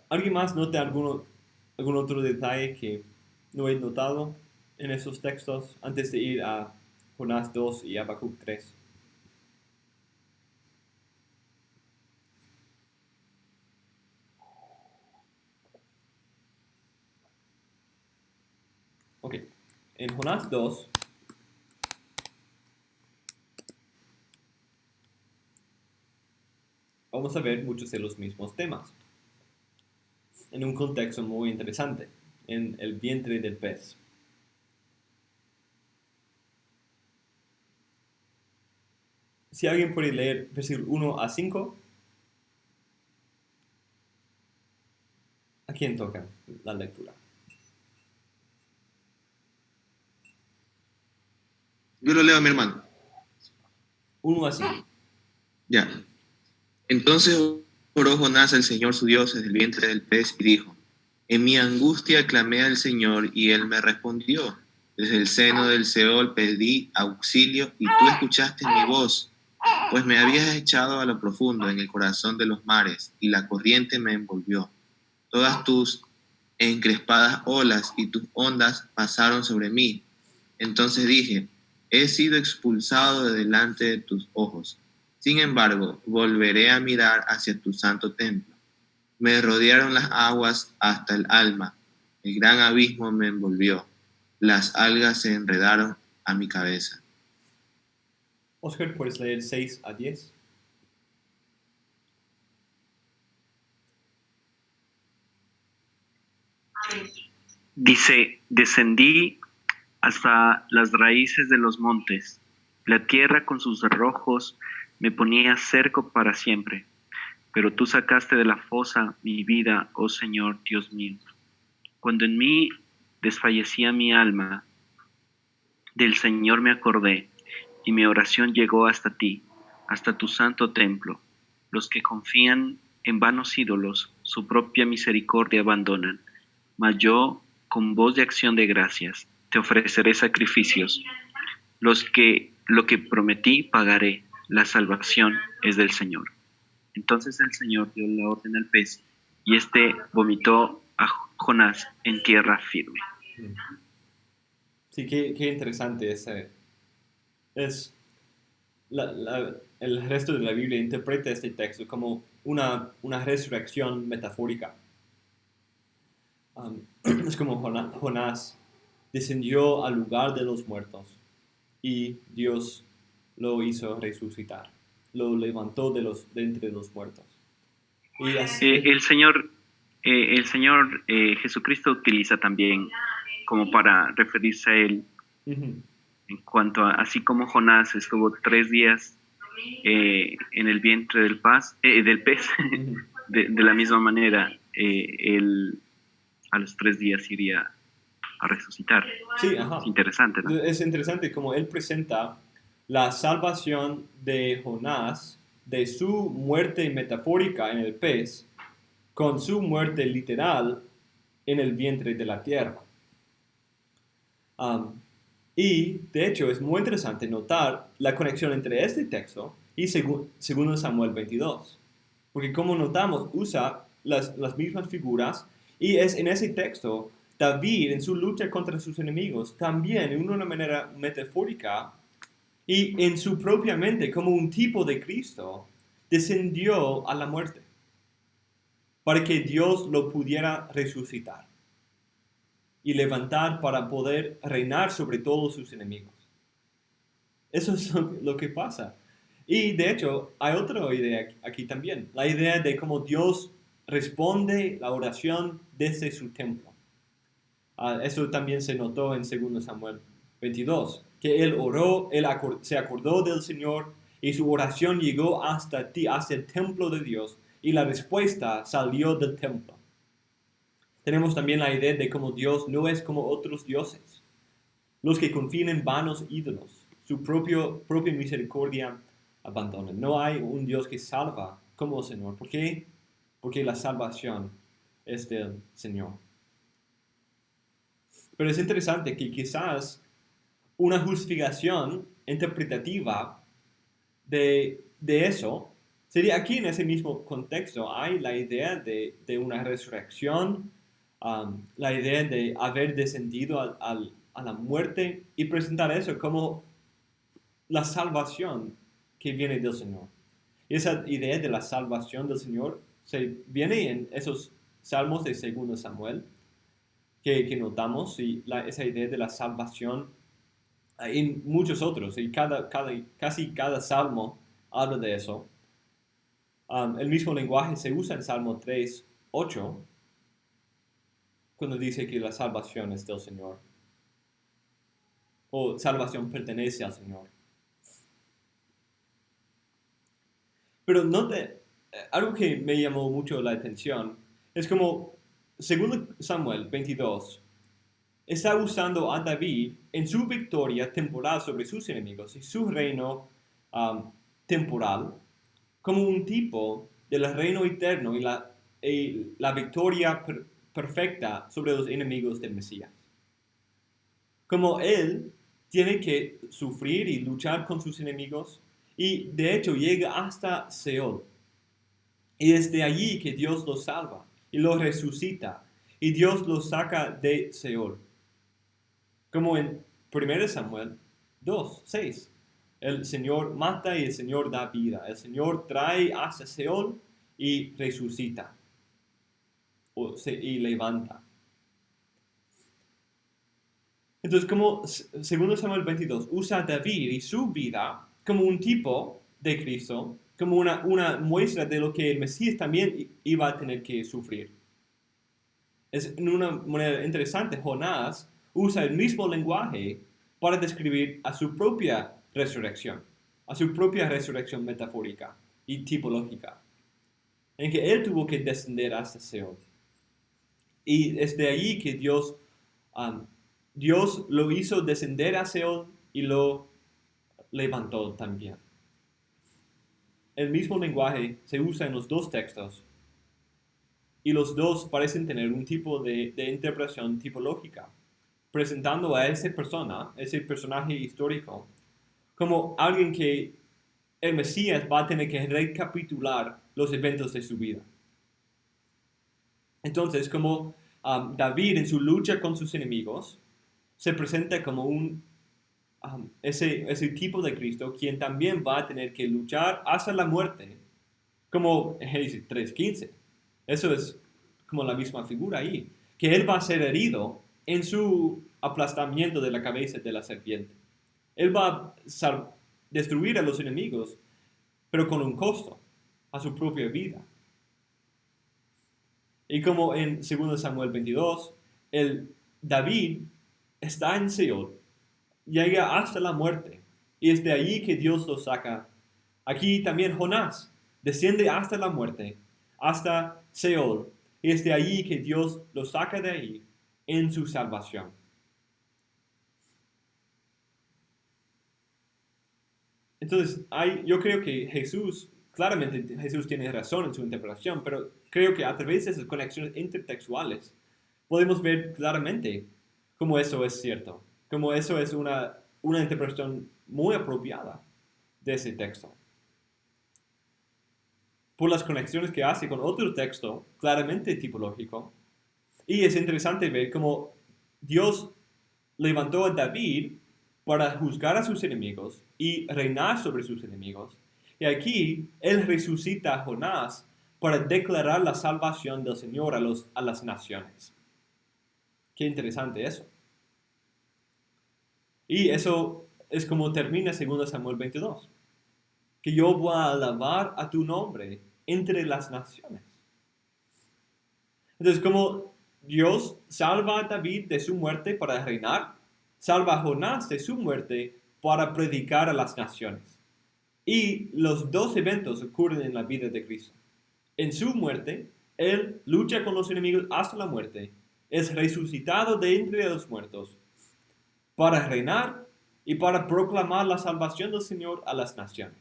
¿Alguien más nota algún otro detalle que no he notado en esos textos antes de ir a Jonás 2 y Habacuc 3? Ok, en Jonás 2 vamos a ver muchos de los mismos temas en un contexto muy interesante, en el vientre del pez. Si alguien puede leer versículo 1 a 5, ¿a quién toca la lectura? Yo lo leo a mi hermano. 1 a 5. Ya. Entonces oró Jonás al Señor su Dios desde el vientre del pez y dijo: En mi angustia clamé al Señor y él me respondió. Desde el seno del Seol pedí auxilio y tú escuchaste mi voz, pues me habías echado a lo profundo en el corazón de los mares y la corriente me envolvió. Todas tus encrespadas olas y tus ondas pasaron sobre mí. Entonces dije: he sido expulsado de delante de tus ojos. Sin embargo, volveré a mirar hacia tu santo templo. Me rodearon las aguas hasta el alma. El gran abismo me envolvió. Las algas se enredaron a mi cabeza. Oscar, ¿puedes leer 6 a 10? Dice, descendí hasta las raíces de los montes. La tierra con sus cerrojos me ponía cerco para siempre. Pero tú sacaste de la fosa mi vida, oh Señor, Dios mío. Cuando en mí desfallecía mi alma, del Señor me acordé, y mi oración llegó hasta ti, hasta tu santo templo. Los que confían en vanos ídolos, su propia misericordia abandonan. Mas yo, con voz de acción de gracias, te ofreceré sacrificios. Lo que prometí pagaré, la salvación es del Señor. Entonces el Señor dio la orden al pez, y éste vomitó a Jonás en tierra firme. Sí, qué interesante el resto de la Biblia interpreta este texto como una resurrección metafórica. Es como Jonás descendió al lugar de los muertos y Dios lo hizo resucitar, lo levantó de entre los muertos. Y así, El Señor Jesucristo utiliza también como para referirse a él en cuanto a, así como Jonás estuvo 3 días en el vientre del pez, de la misma manera, él a los 3 días iría a resucitar. Sí, ajá. Es interesante, ¿no? Es interesante como él presenta la salvación de Jonás de su muerte metafórica en el pez con su muerte literal en el vientre de la tierra. Y de hecho es muy interesante notar la conexión entre este texto y 2 Samuel 22, porque como notamos usa las mismas figuras y es en ese texto David en su lucha contra sus enemigos también en una manera metafórica y en su propia mente como un tipo de Cristo descendió a la muerte para que Dios lo pudiera resucitar y levantar para poder reinar sobre todos sus enemigos. Eso es lo que pasa. Y de hecho, hay otra idea aquí también, la idea de cómo Dios responde la oración desde su templo. Eso también se notó en 2 Samuel 22, que él oró, se acordó del Señor y su oración llegó hasta el templo de Dios y la respuesta salió del templo. Tenemos también la idea de cómo Dios no es como otros dioses, los que confían en vanos ídolos, su propia misericordia abandonan. No hay un Dios que salva como el Señor. ¿Por qué? Porque la salvación es del Señor. Pero es interesante que quizás una justificación interpretativa de eso sería aquí en ese mismo contexto. Hay la idea de una resurrección, la idea de haber descendido a la muerte y presentar eso como la salvación que viene del Señor. Y esa idea de la salvación del Señor se viene en esos salmos de 2 Samuel que notamos, y esa idea de la salvación en muchos otros, y casi cada salmo habla de eso. El mismo lenguaje se usa en Salmo 3:8, cuando dice que la salvación es del Señor, o salvación pertenece al Señor. Pero note, algo que me llamó mucho la atención es como 2 Samuel 22 está usando a David en su victoria temporal sobre sus enemigos y su reino temporal como un tipo del reino eterno y la victoria perfecta sobre los enemigos del Mesías. Como él tiene que sufrir y luchar con sus enemigos, y de hecho llega hasta Seol. Y es de allí que Dios lo salva y lo resucita, y Dios lo saca de Seol. Como en 1 Samuel 2:6. El Señor mata y el Señor da vida. El Señor trae hasta Seol y resucita y levanta. Entonces, como 2 Samuel 22 usa a David y su vida como un tipo de Cristo, como una muestra de lo que el Mesías también iba a tener que sufrir. Es en una manera interesante, Jonás usa el mismo lenguaje para describir a su propia resurrección metafórica y tipológica, en que él tuvo que descender hasta Seol. Y es de allí que Dios lo hizo descender a Seol y lo levantó también. El mismo lenguaje se usa en los dos textos, y los dos parecen tener un tipo de interpretación tipológica, presentando a ese personaje histórico, como alguien que el Mesías va a tener que recapitular los eventos de su vida. Entonces, como David en su lucha con sus enemigos, se presenta como ese tipo de Cristo, quien también va a tener que luchar hasta la muerte, como en Génesis 3:15. Eso es como la misma figura ahí, que él va a ser herido en su aplastamiento de la cabeza de la serpiente. Él va a destruir a los enemigos, pero con un costo a su propia vida. Y como en 2 Samuel 22, David está en Seol, llega hasta la muerte, y es de allí que Dios lo saca. Aquí también Jonás desciende hasta la muerte, hasta Seol, y es de allí que Dios lo saca de ahí en su salvación. Entonces, yo creo que claramente Jesús tiene razón en su interpretación, pero creo que a través de esas conexiones intertextuales podemos ver claramente cómo eso es cierto, cómo eso es una interpretación muy apropiada de ese texto. Por las conexiones que hace con otro texto claramente tipológico. Y es interesante ver cómo Dios levantó a David para juzgar a sus enemigos y reinar sobre sus enemigos. Y aquí él resucita a Jonás para declarar la salvación del Señor a las naciones. Qué interesante eso. Y eso es como termina 2 Samuel 22. Que yo voy a alabar a tu nombre entre las naciones. Entonces, como Dios salva a David de su muerte para reinar, salva a Jonás de su muerte para predicar a las naciones. Y los dos eventos ocurren en la vida de Cristo. En su muerte, Él lucha con los enemigos hasta la muerte, es resucitado de entre los muertos para reinar y para proclamar la salvación del Señor a las naciones.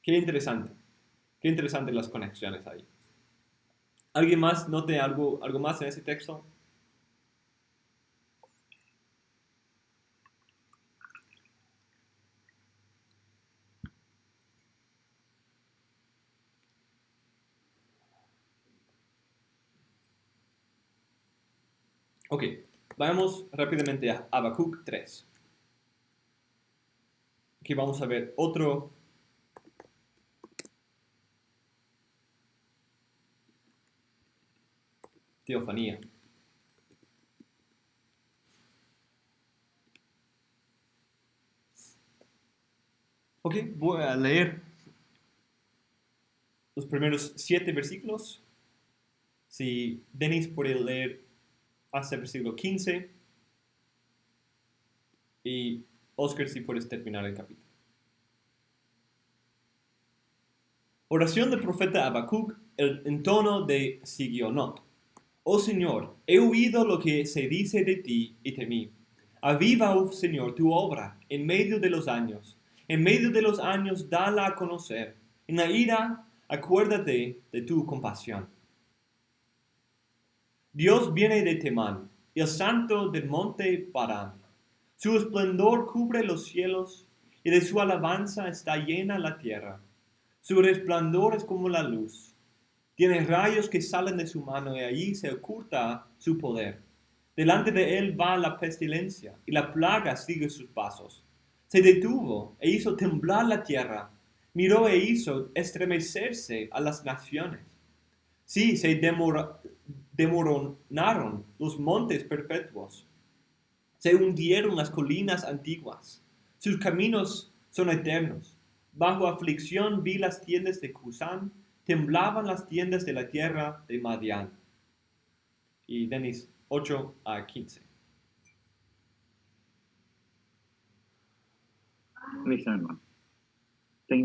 Qué interesante las conexiones ahí. ¿Alguien más note algo más en ese texto? Ok, vamos rápidamente a Habacuc 3. Aquí vamos a ver otro teofanía. Ok, voy a leer los primeros 7 versículos. Si Denis puede leer hasta el versículo 15 y Oscar, si puedes terminar el capítulo. Oración del profeta Habacuc en tono de Sigionot. Oh Señor, he oído lo que se dice de ti y de mí. Aviva, oh Señor, tu obra en medio de los años. En medio de los años, dala a conocer. En la ira, acuérdate de tu compasión. Dios viene de Temán, el santo del monte Parán. Su esplendor cubre los cielos, y de su alabanza está llena la tierra. Su resplandor es como la luz. Tiene rayos que salen de su mano, y allí se oculta su poder. Delante de él va la pestilencia, y la plaga sigue sus pasos. Se detuvo e hizo temblar la tierra, miró e hizo estremecerse a las naciones. Sí, se demoronaron los montes perpetuos. Se hundieron las colinas antiguas. Sus caminos son eternos. Bajo aflicción vi las tiendas de Cusán, temblaban las tiendas de la tierra de Madián. Y Denis, 8 a 15. Listo, hermano. Te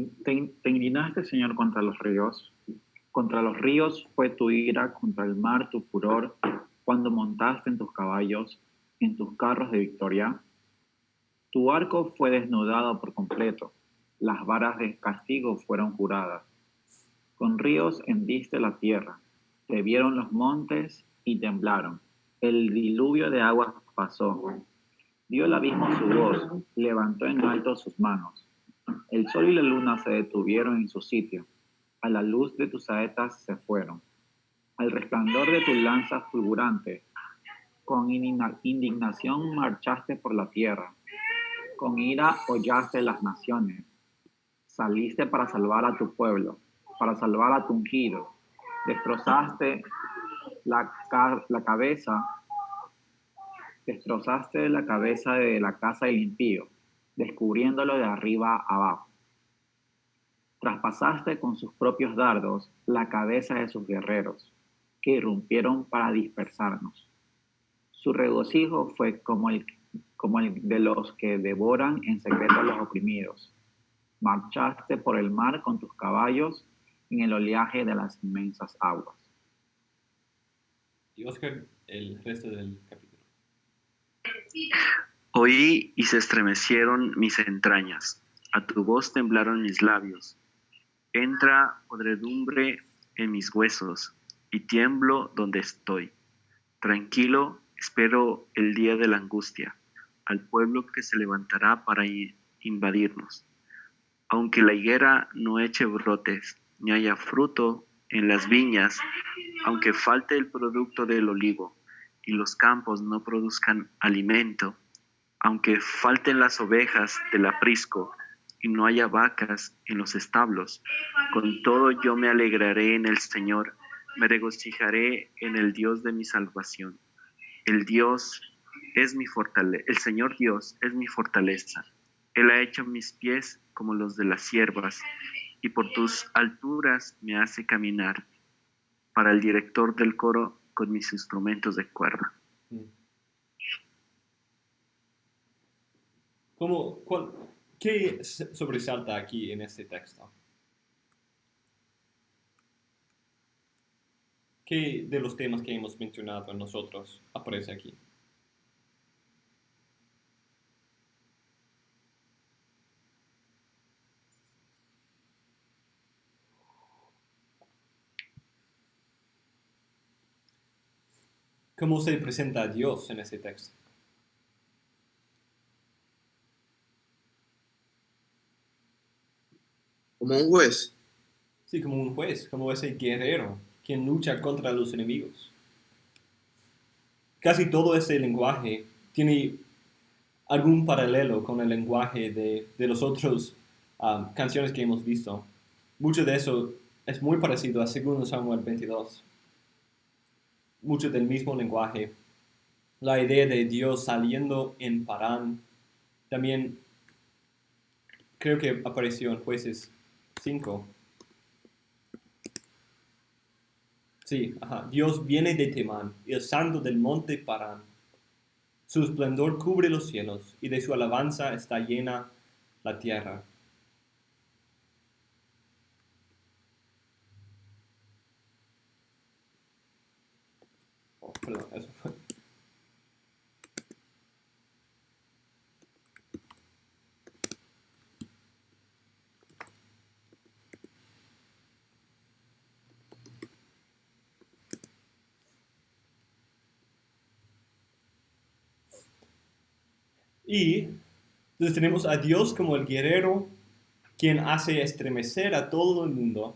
indignaste, Señor, contra los ríos. Contra los ríos fue tu ira, contra el mar tu furor, cuando montaste en tus caballos, en tus carros de victoria. Tu arco fue desnudado por completo, las varas de castigo fueron juradas. Con ríos hendiste la tierra, te vieron los montes y temblaron. El diluvio de aguas pasó. Dio el abismo su voz, levantó en alto sus manos. El sol y la luna se detuvieron en su sitio. A la luz de tus saetas se fueron. Al resplandor de tu lanza fulgurante, con indignación marchaste por la tierra. Con ira hollaste las naciones. Saliste para salvar a tu pueblo, para salvar a tu ungido. Destrozaste la cabeza de la casa del impío, descubriéndolo de arriba a abajo. Traspasaste con sus propios dardos la cabeza de sus guerreros, que irrumpieron para dispersarnos. Su regocijo fue como el de los que devoran en secreto a los oprimidos. Marchaste por el mar con tus caballos en el oleaje de las inmensas aguas. Y Oscar, el resto del capítulo. Oí y se estremecieron mis entrañas, a tu voz temblaron mis labios. Entra podredumbre en mis huesos, y tiemblo donde estoy. Tranquilo, espero el día de la angustia, al pueblo que se levantará para invadirnos. Aunque la higuera no eche brotes, ni haya fruto en las viñas, aunque falte el producto del olivo, y los campos no produzcan alimento, aunque falten las ovejas del aprisco, y no haya vacas en los establos, con todo yo me alegraré en el Señor, me regocijaré en el Dios de mi salvación. El Señor Dios es mi fortaleza. Él ha hecho mis pies como los de las ciervas, y por tus alturas me hace caminar. para el director del coro con mis instrumentos de cuerda. ¿Qué sobresalta aquí en este texto? ¿Qué de los temas que hemos mencionado nosotros aparece aquí? ¿Cómo se presenta a Dios en ese texto? Como un juez. Sí, como un juez, como ese guerrero quien lucha contra los enemigos. Casi todo ese lenguaje tiene algún paralelo con el lenguaje de los otros canciones que hemos visto. Mucho de eso es muy parecido a 2 Samuel 22. Mucho del mismo lenguaje. La idea de Dios saliendo en Parán. También creo que apareció en Jueces 5. Sí, Dios viene de Temán, el santo del monte Parán. Su esplendor cubre los cielos, y de su alabanza está llena la tierra. Oh, perdón, eso fue. Y entonces tenemos a Dios como el guerrero, quien hace estremecer a todo el mundo,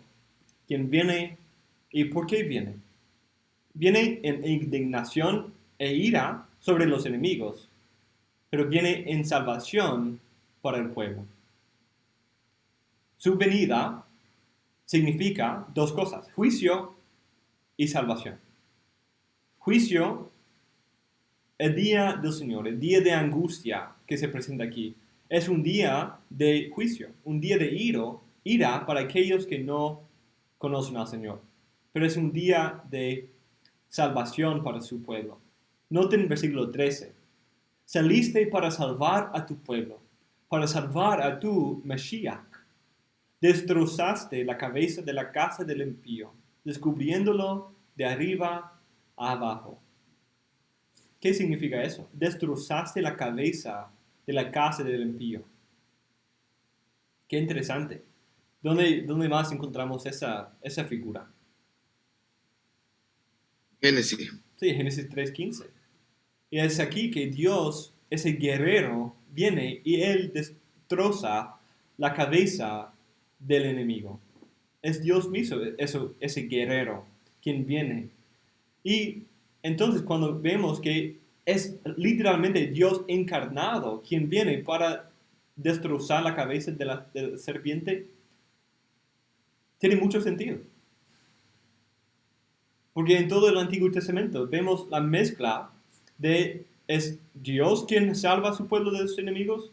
quien viene. ¿Y por qué viene? Viene en indignación e ira sobre los enemigos, pero viene en salvación para el pueblo. Su venida significa dos cosas: juicio y salvación. Juicio, el día del Señor, el día de angustia que se presenta aquí, es un día de juicio, un día de ira para aquellos que no conocen al Señor. Pero es un día de salvación para su pueblo. Noten el versículo 13. Saliste para salvar a tu pueblo, para salvar a tu Mashiach. Destrozaste la cabeza de la casa del impío, descubriéndolo de arriba a abajo. ¿Qué significa eso? Destrozaste la cabeza de la casa del impío. Qué interesante. ¿Dónde más encontramos esa figura? Génesis. Sí, Génesis 3:15. Y es aquí que Dios, ese guerrero, viene y él destroza la cabeza del enemigo. Es Dios mismo, ese guerrero, quien viene. Y entonces cuando vemos que es literalmente Dios encarnado quien viene para destrozar la cabeza de la serpiente, tiene mucho sentido. Porque en todo el Antiguo Testamento vemos la mezcla de es Dios quien salva a su pueblo de sus enemigos,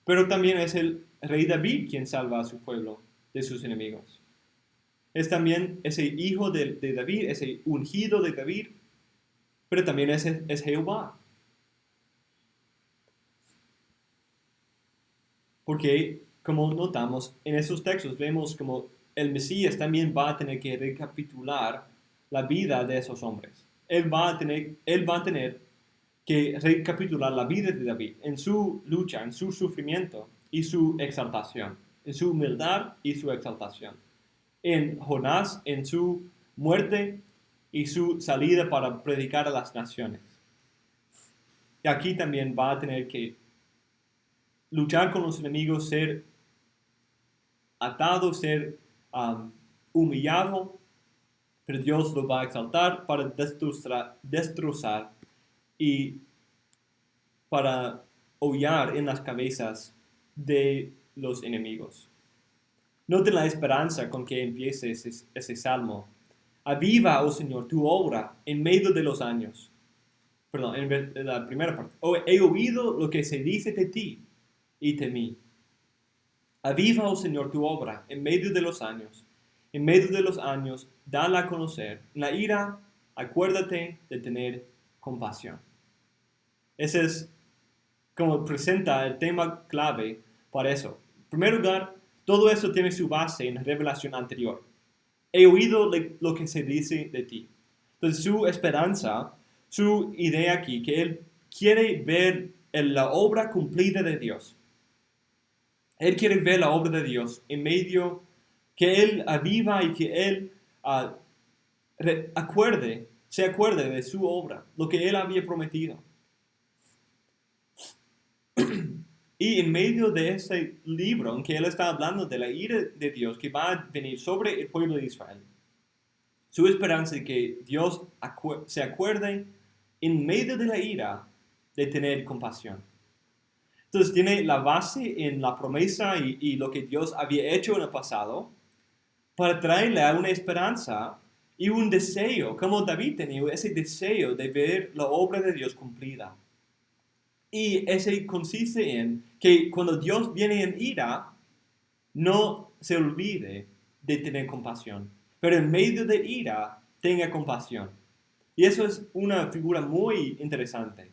pero también es el rey David quien salva a su pueblo de sus enemigos. Es también ese hijo de David, ese ungido de David, pero también es Jehová. Porque, como notamos, en esos textos vemos como el Mesías también va a tener que recapitular la vida de esos hombres. Él va a tener que recapitular la vida de David en su lucha, en su sufrimiento y su exaltación, en su humildad y su exaltación, en Jonás, en su muerte y su salida para predicar a las naciones. Y aquí también va a tener que luchar con los enemigos, ser atado, ser humillado, pero Dios lo va a exaltar para destrozar y para hollar en las cabezas de los enemigos. Noten la esperanza con que empieza ese salmo. Aviva, oh Señor, tu obra en medio de los años. Perdón, en la primera parte. He oído lo que se dice de ti y temí. Aviva, oh Señor, tu obra en medio de los años. En medio de los años, dala a conocer. En la ira, acuérdate de tener compasión. Ese es como presenta el tema clave para eso. En primer lugar, todo eso tiene su base en la revelación anterior. He oído lo que se dice de ti. Entonces su esperanza, su idea aquí, que él quiere ver la obra cumplida de Dios. Él quiere ver la obra de Dios en medio, que él aviva y que él se acuerde de su obra, lo que él había prometido. Y en medio de ese libro en que él está hablando de la ira de Dios que va a venir sobre el pueblo de Israel, su esperanza es que Dios se acuerde en medio de la ira de tener compasión. Entonces tiene la base en la promesa y lo que Dios había hecho en el pasado para traerle a una esperanza y un deseo, como David tenía ese deseo de ver la obra de Dios cumplida. Y ese consiste en que cuando Dios viene en ira, no se olvide de tener compasión, pero en medio de ira tenga compasión. Y eso es una figura muy interesante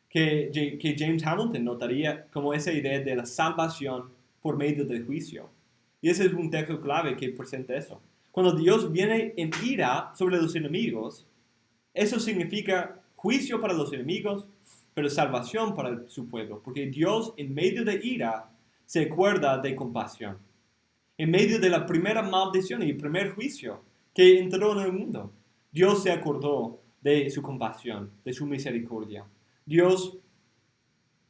que James Hamilton notaría como esa idea de la salvación por medio del juicio. Y ese es un texto clave que presenta eso. Cuando Dios viene en ira sobre los enemigos, eso significa juicio para los enemigos, pero salvación para su pueblo, porque Dios en medio de ira se acuerda de compasión. En medio de la primera maldición y el primer juicio que entró en el mundo, Dios se acordó de su compasión, de su misericordia. Dios,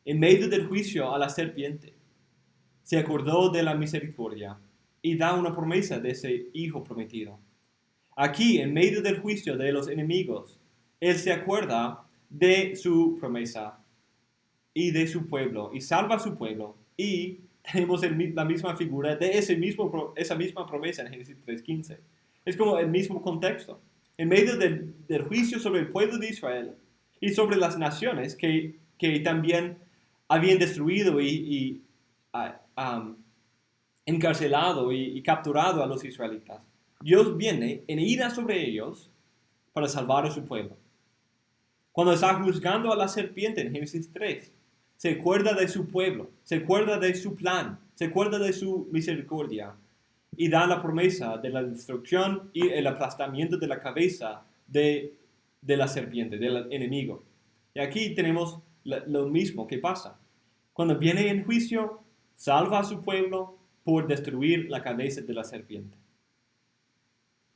en medio del juicio a la serpiente, se acordó de la misericordia y da una promesa de ese hijo prometido. Aquí, en medio del juicio de los enemigos, Él se acuerda de su promesa y de su pueblo y salva a su pueblo, y tenemos la misma figura de esa misma promesa en Génesis 3:15. Es como el mismo contexto. En medio del juicio sobre el pueblo de Israel y sobre las naciones que también habían destruido y encarcelado y capturado a los israelitas, Dios viene en ira sobre ellos para salvar a su pueblo. Cuando está juzgando a la serpiente en Génesis 3, se acuerda de su pueblo, se acuerda de su plan, se acuerda de su misericordia y da la promesa de la destrucción y el aplastamiento de la cabeza de la serpiente, del enemigo. Y aquí tenemos lo mismo que pasa. Cuando viene en juicio, salva a su pueblo por destruir la cabeza de la serpiente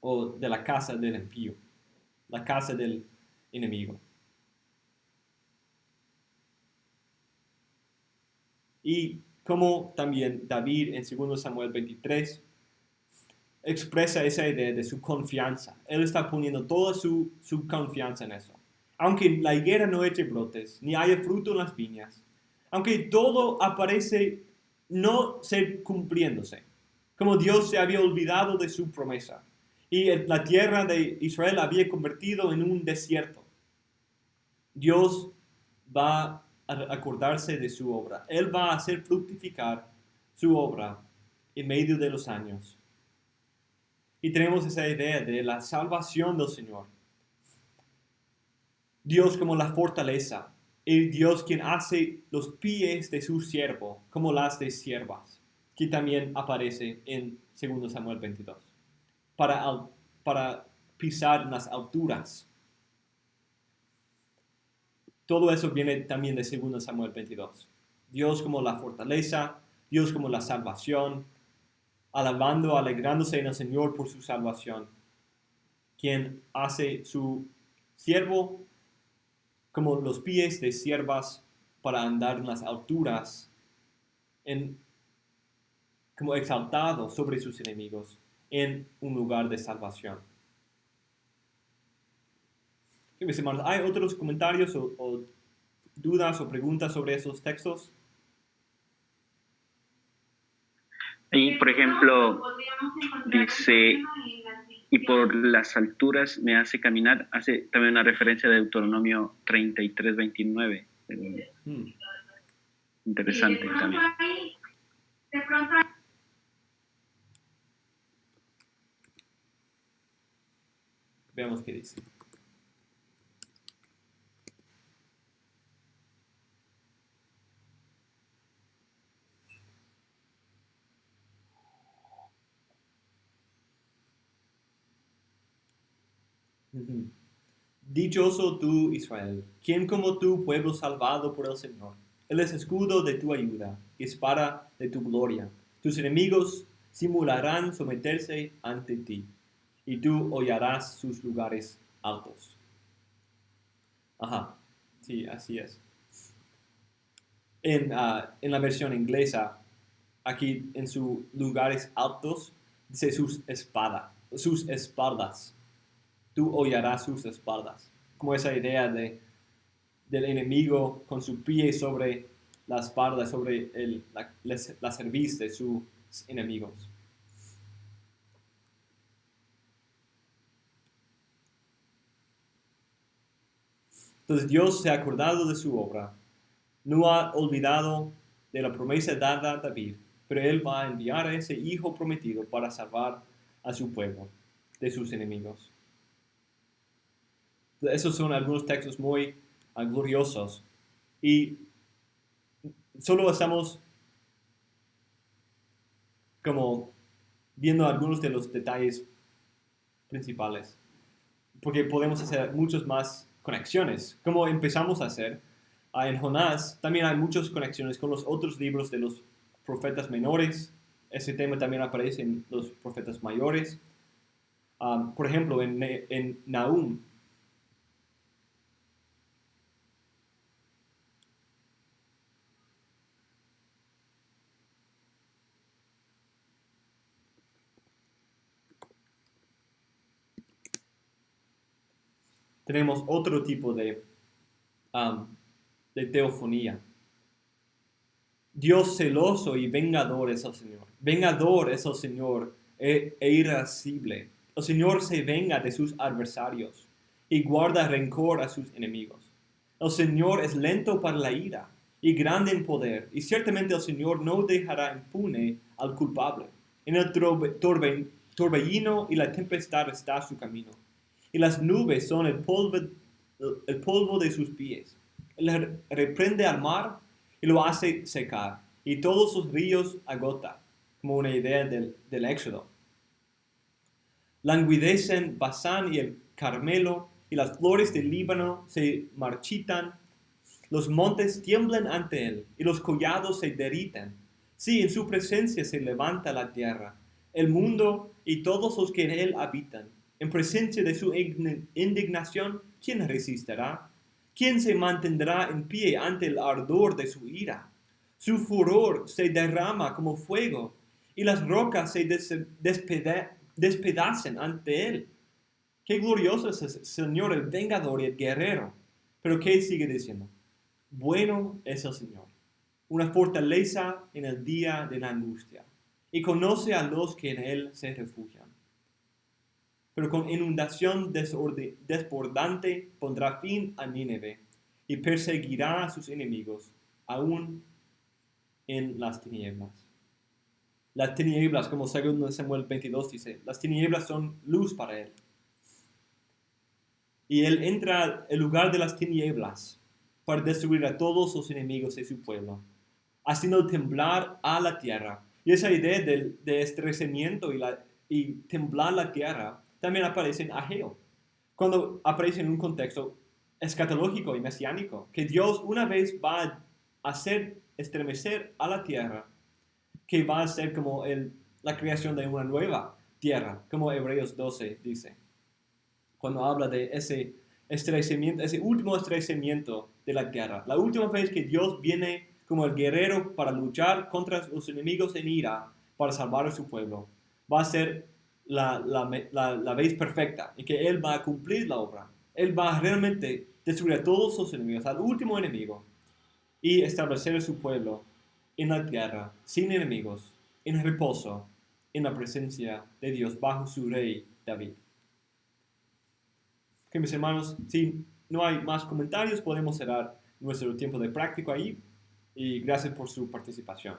o de la casa del impío, la casa del enemigo. Y como también David en 2 Samuel 23 expresa esa idea de su confianza. Él está poniendo toda su confianza en eso. Aunque la higuera no eche brotes, ni haya fruto en las viñas, aunque todo aparece no ser cumpliéndose, como Dios se había olvidado de su promesa, y la tierra de Israel había convertido en un desierto, Dios va a acordarse de su obra. Él va a hacer fructificar su obra en medio de los años. Y tenemos esa idea de la salvación del Señor. Dios como la fortaleza, y Dios quien hace los pies de su siervo como las de siervas, que también aparece en 2 Samuel 22, para pisar en las alturas. Todo eso viene también de 2 Samuel 22. Dios como la fortaleza, Dios como la salvación, alabando, alegrándose en el Señor por su salvación, quien hace su siervo como los pies de siervas para andar en las alturas, como exaltado sobre sus enemigos, en un lugar de salvación. Mis hermanos, ¿hay otros comentarios o dudas o preguntas sobre esos textos? Y, por ejemplo, dice, y por las alturas me hace caminar, hace también una referencia de Deuteronomio 33:29. Interesante también. Veamos qué dice. Ujú. Dichoso tú, Israel, quien como tú, pueblo salvado por el Señor. Él es escudo de tu ayuda y espada de tu gloria. Tus enemigos simularán someterse ante ti, y tú hollarás sus lugares altos. Ajá, sí, así es. En la versión inglesa, aquí en sus lugares altos, dice sus espaldas. Tú hollarás sus espaldas. Como esa idea del enemigo con su pie sobre la espalda, sobre la cerviz de sus enemigos. Entonces Dios se ha acordado de su obra, no ha olvidado de la promesa dada a David, pero Él va a enviar a ese hijo prometido para salvar a su pueblo de sus enemigos. Esos son algunos textos muy gloriosos y solo estamos como viendo algunos de los detalles principales, porque podemos hacer muchas más conexiones, como empezamos a hacer. En Jonás también hay muchas conexiones con los otros libros de los profetas menores. Ese tema también aparece en los profetas mayores. Por ejemplo, en Nahum, tenemos otro tipo de teofonía. Dios celoso y vengador es el Señor. Vengador es el Señor e irascible. El Señor se venga de sus adversarios y guarda rencor a sus enemigos. El Señor es lento para la ira y grande en poder, y ciertamente el Señor no dejará impune al culpable. En el torbellino y la tempestad está su camino, y las nubes son el polvo de sus pies. Él reprende al mar y lo hace secar, y todos sus ríos agota, como una idea del Éxodo. Languidecen Basán y el Carmelo, y las flores del Líbano se marchitan. Los montes tiemblan ante él, y los collados se derriten. Sí, en su presencia se levanta la tierra, el mundo y todos los que en él habitan. En presencia de su indignación, ¿quién resistirá? ¿Quién se mantendrá en pie ante el ardor de su ira? Su furor se derrama como fuego, y las rocas se despedacen ante él. Qué glorioso es el Señor, el vengador y el guerrero. Pero ¿qué sigue diciendo? Bueno es el Señor, una fortaleza en el día de la angustia, y conoce a los que en él se refugian. Pero con inundación desbordante pondrá fin a Nínive, y perseguirá a sus enemigos, aún en las tinieblas. Las tinieblas, como segundo Samuel 22 dice, las tinieblas son luz para él. Y él entra al lugar de las tinieblas para destruir a todos los enemigos de su pueblo, haciendo temblar a la tierra. Y esa idea de estremecimiento y temblar la tierra también aparece en Ageo, cuando aparece en un contexto escatológico y mesiánico, que Dios una vez va a hacer estremecer a la tierra, que va a ser como la creación de una nueva tierra, como Hebreos 12 dice, cuando habla de ese estremecimiento, ese último estremecimiento de la tierra, la última vez que Dios viene como el guerrero para luchar contra los enemigos en ira, para salvar a su pueblo, va a ser la vez perfecta en que Él va a cumplir la obra. Él va a realmente destruir a todos sus enemigos, al último enemigo, y establecer a su pueblo en la tierra, sin enemigos, en reposo, en la presencia de Dios, bajo su rey David. Ok, mis hermanos, si no hay más comentarios, podemos cerrar nuestro tiempo de práctico ahí, y gracias por su participación.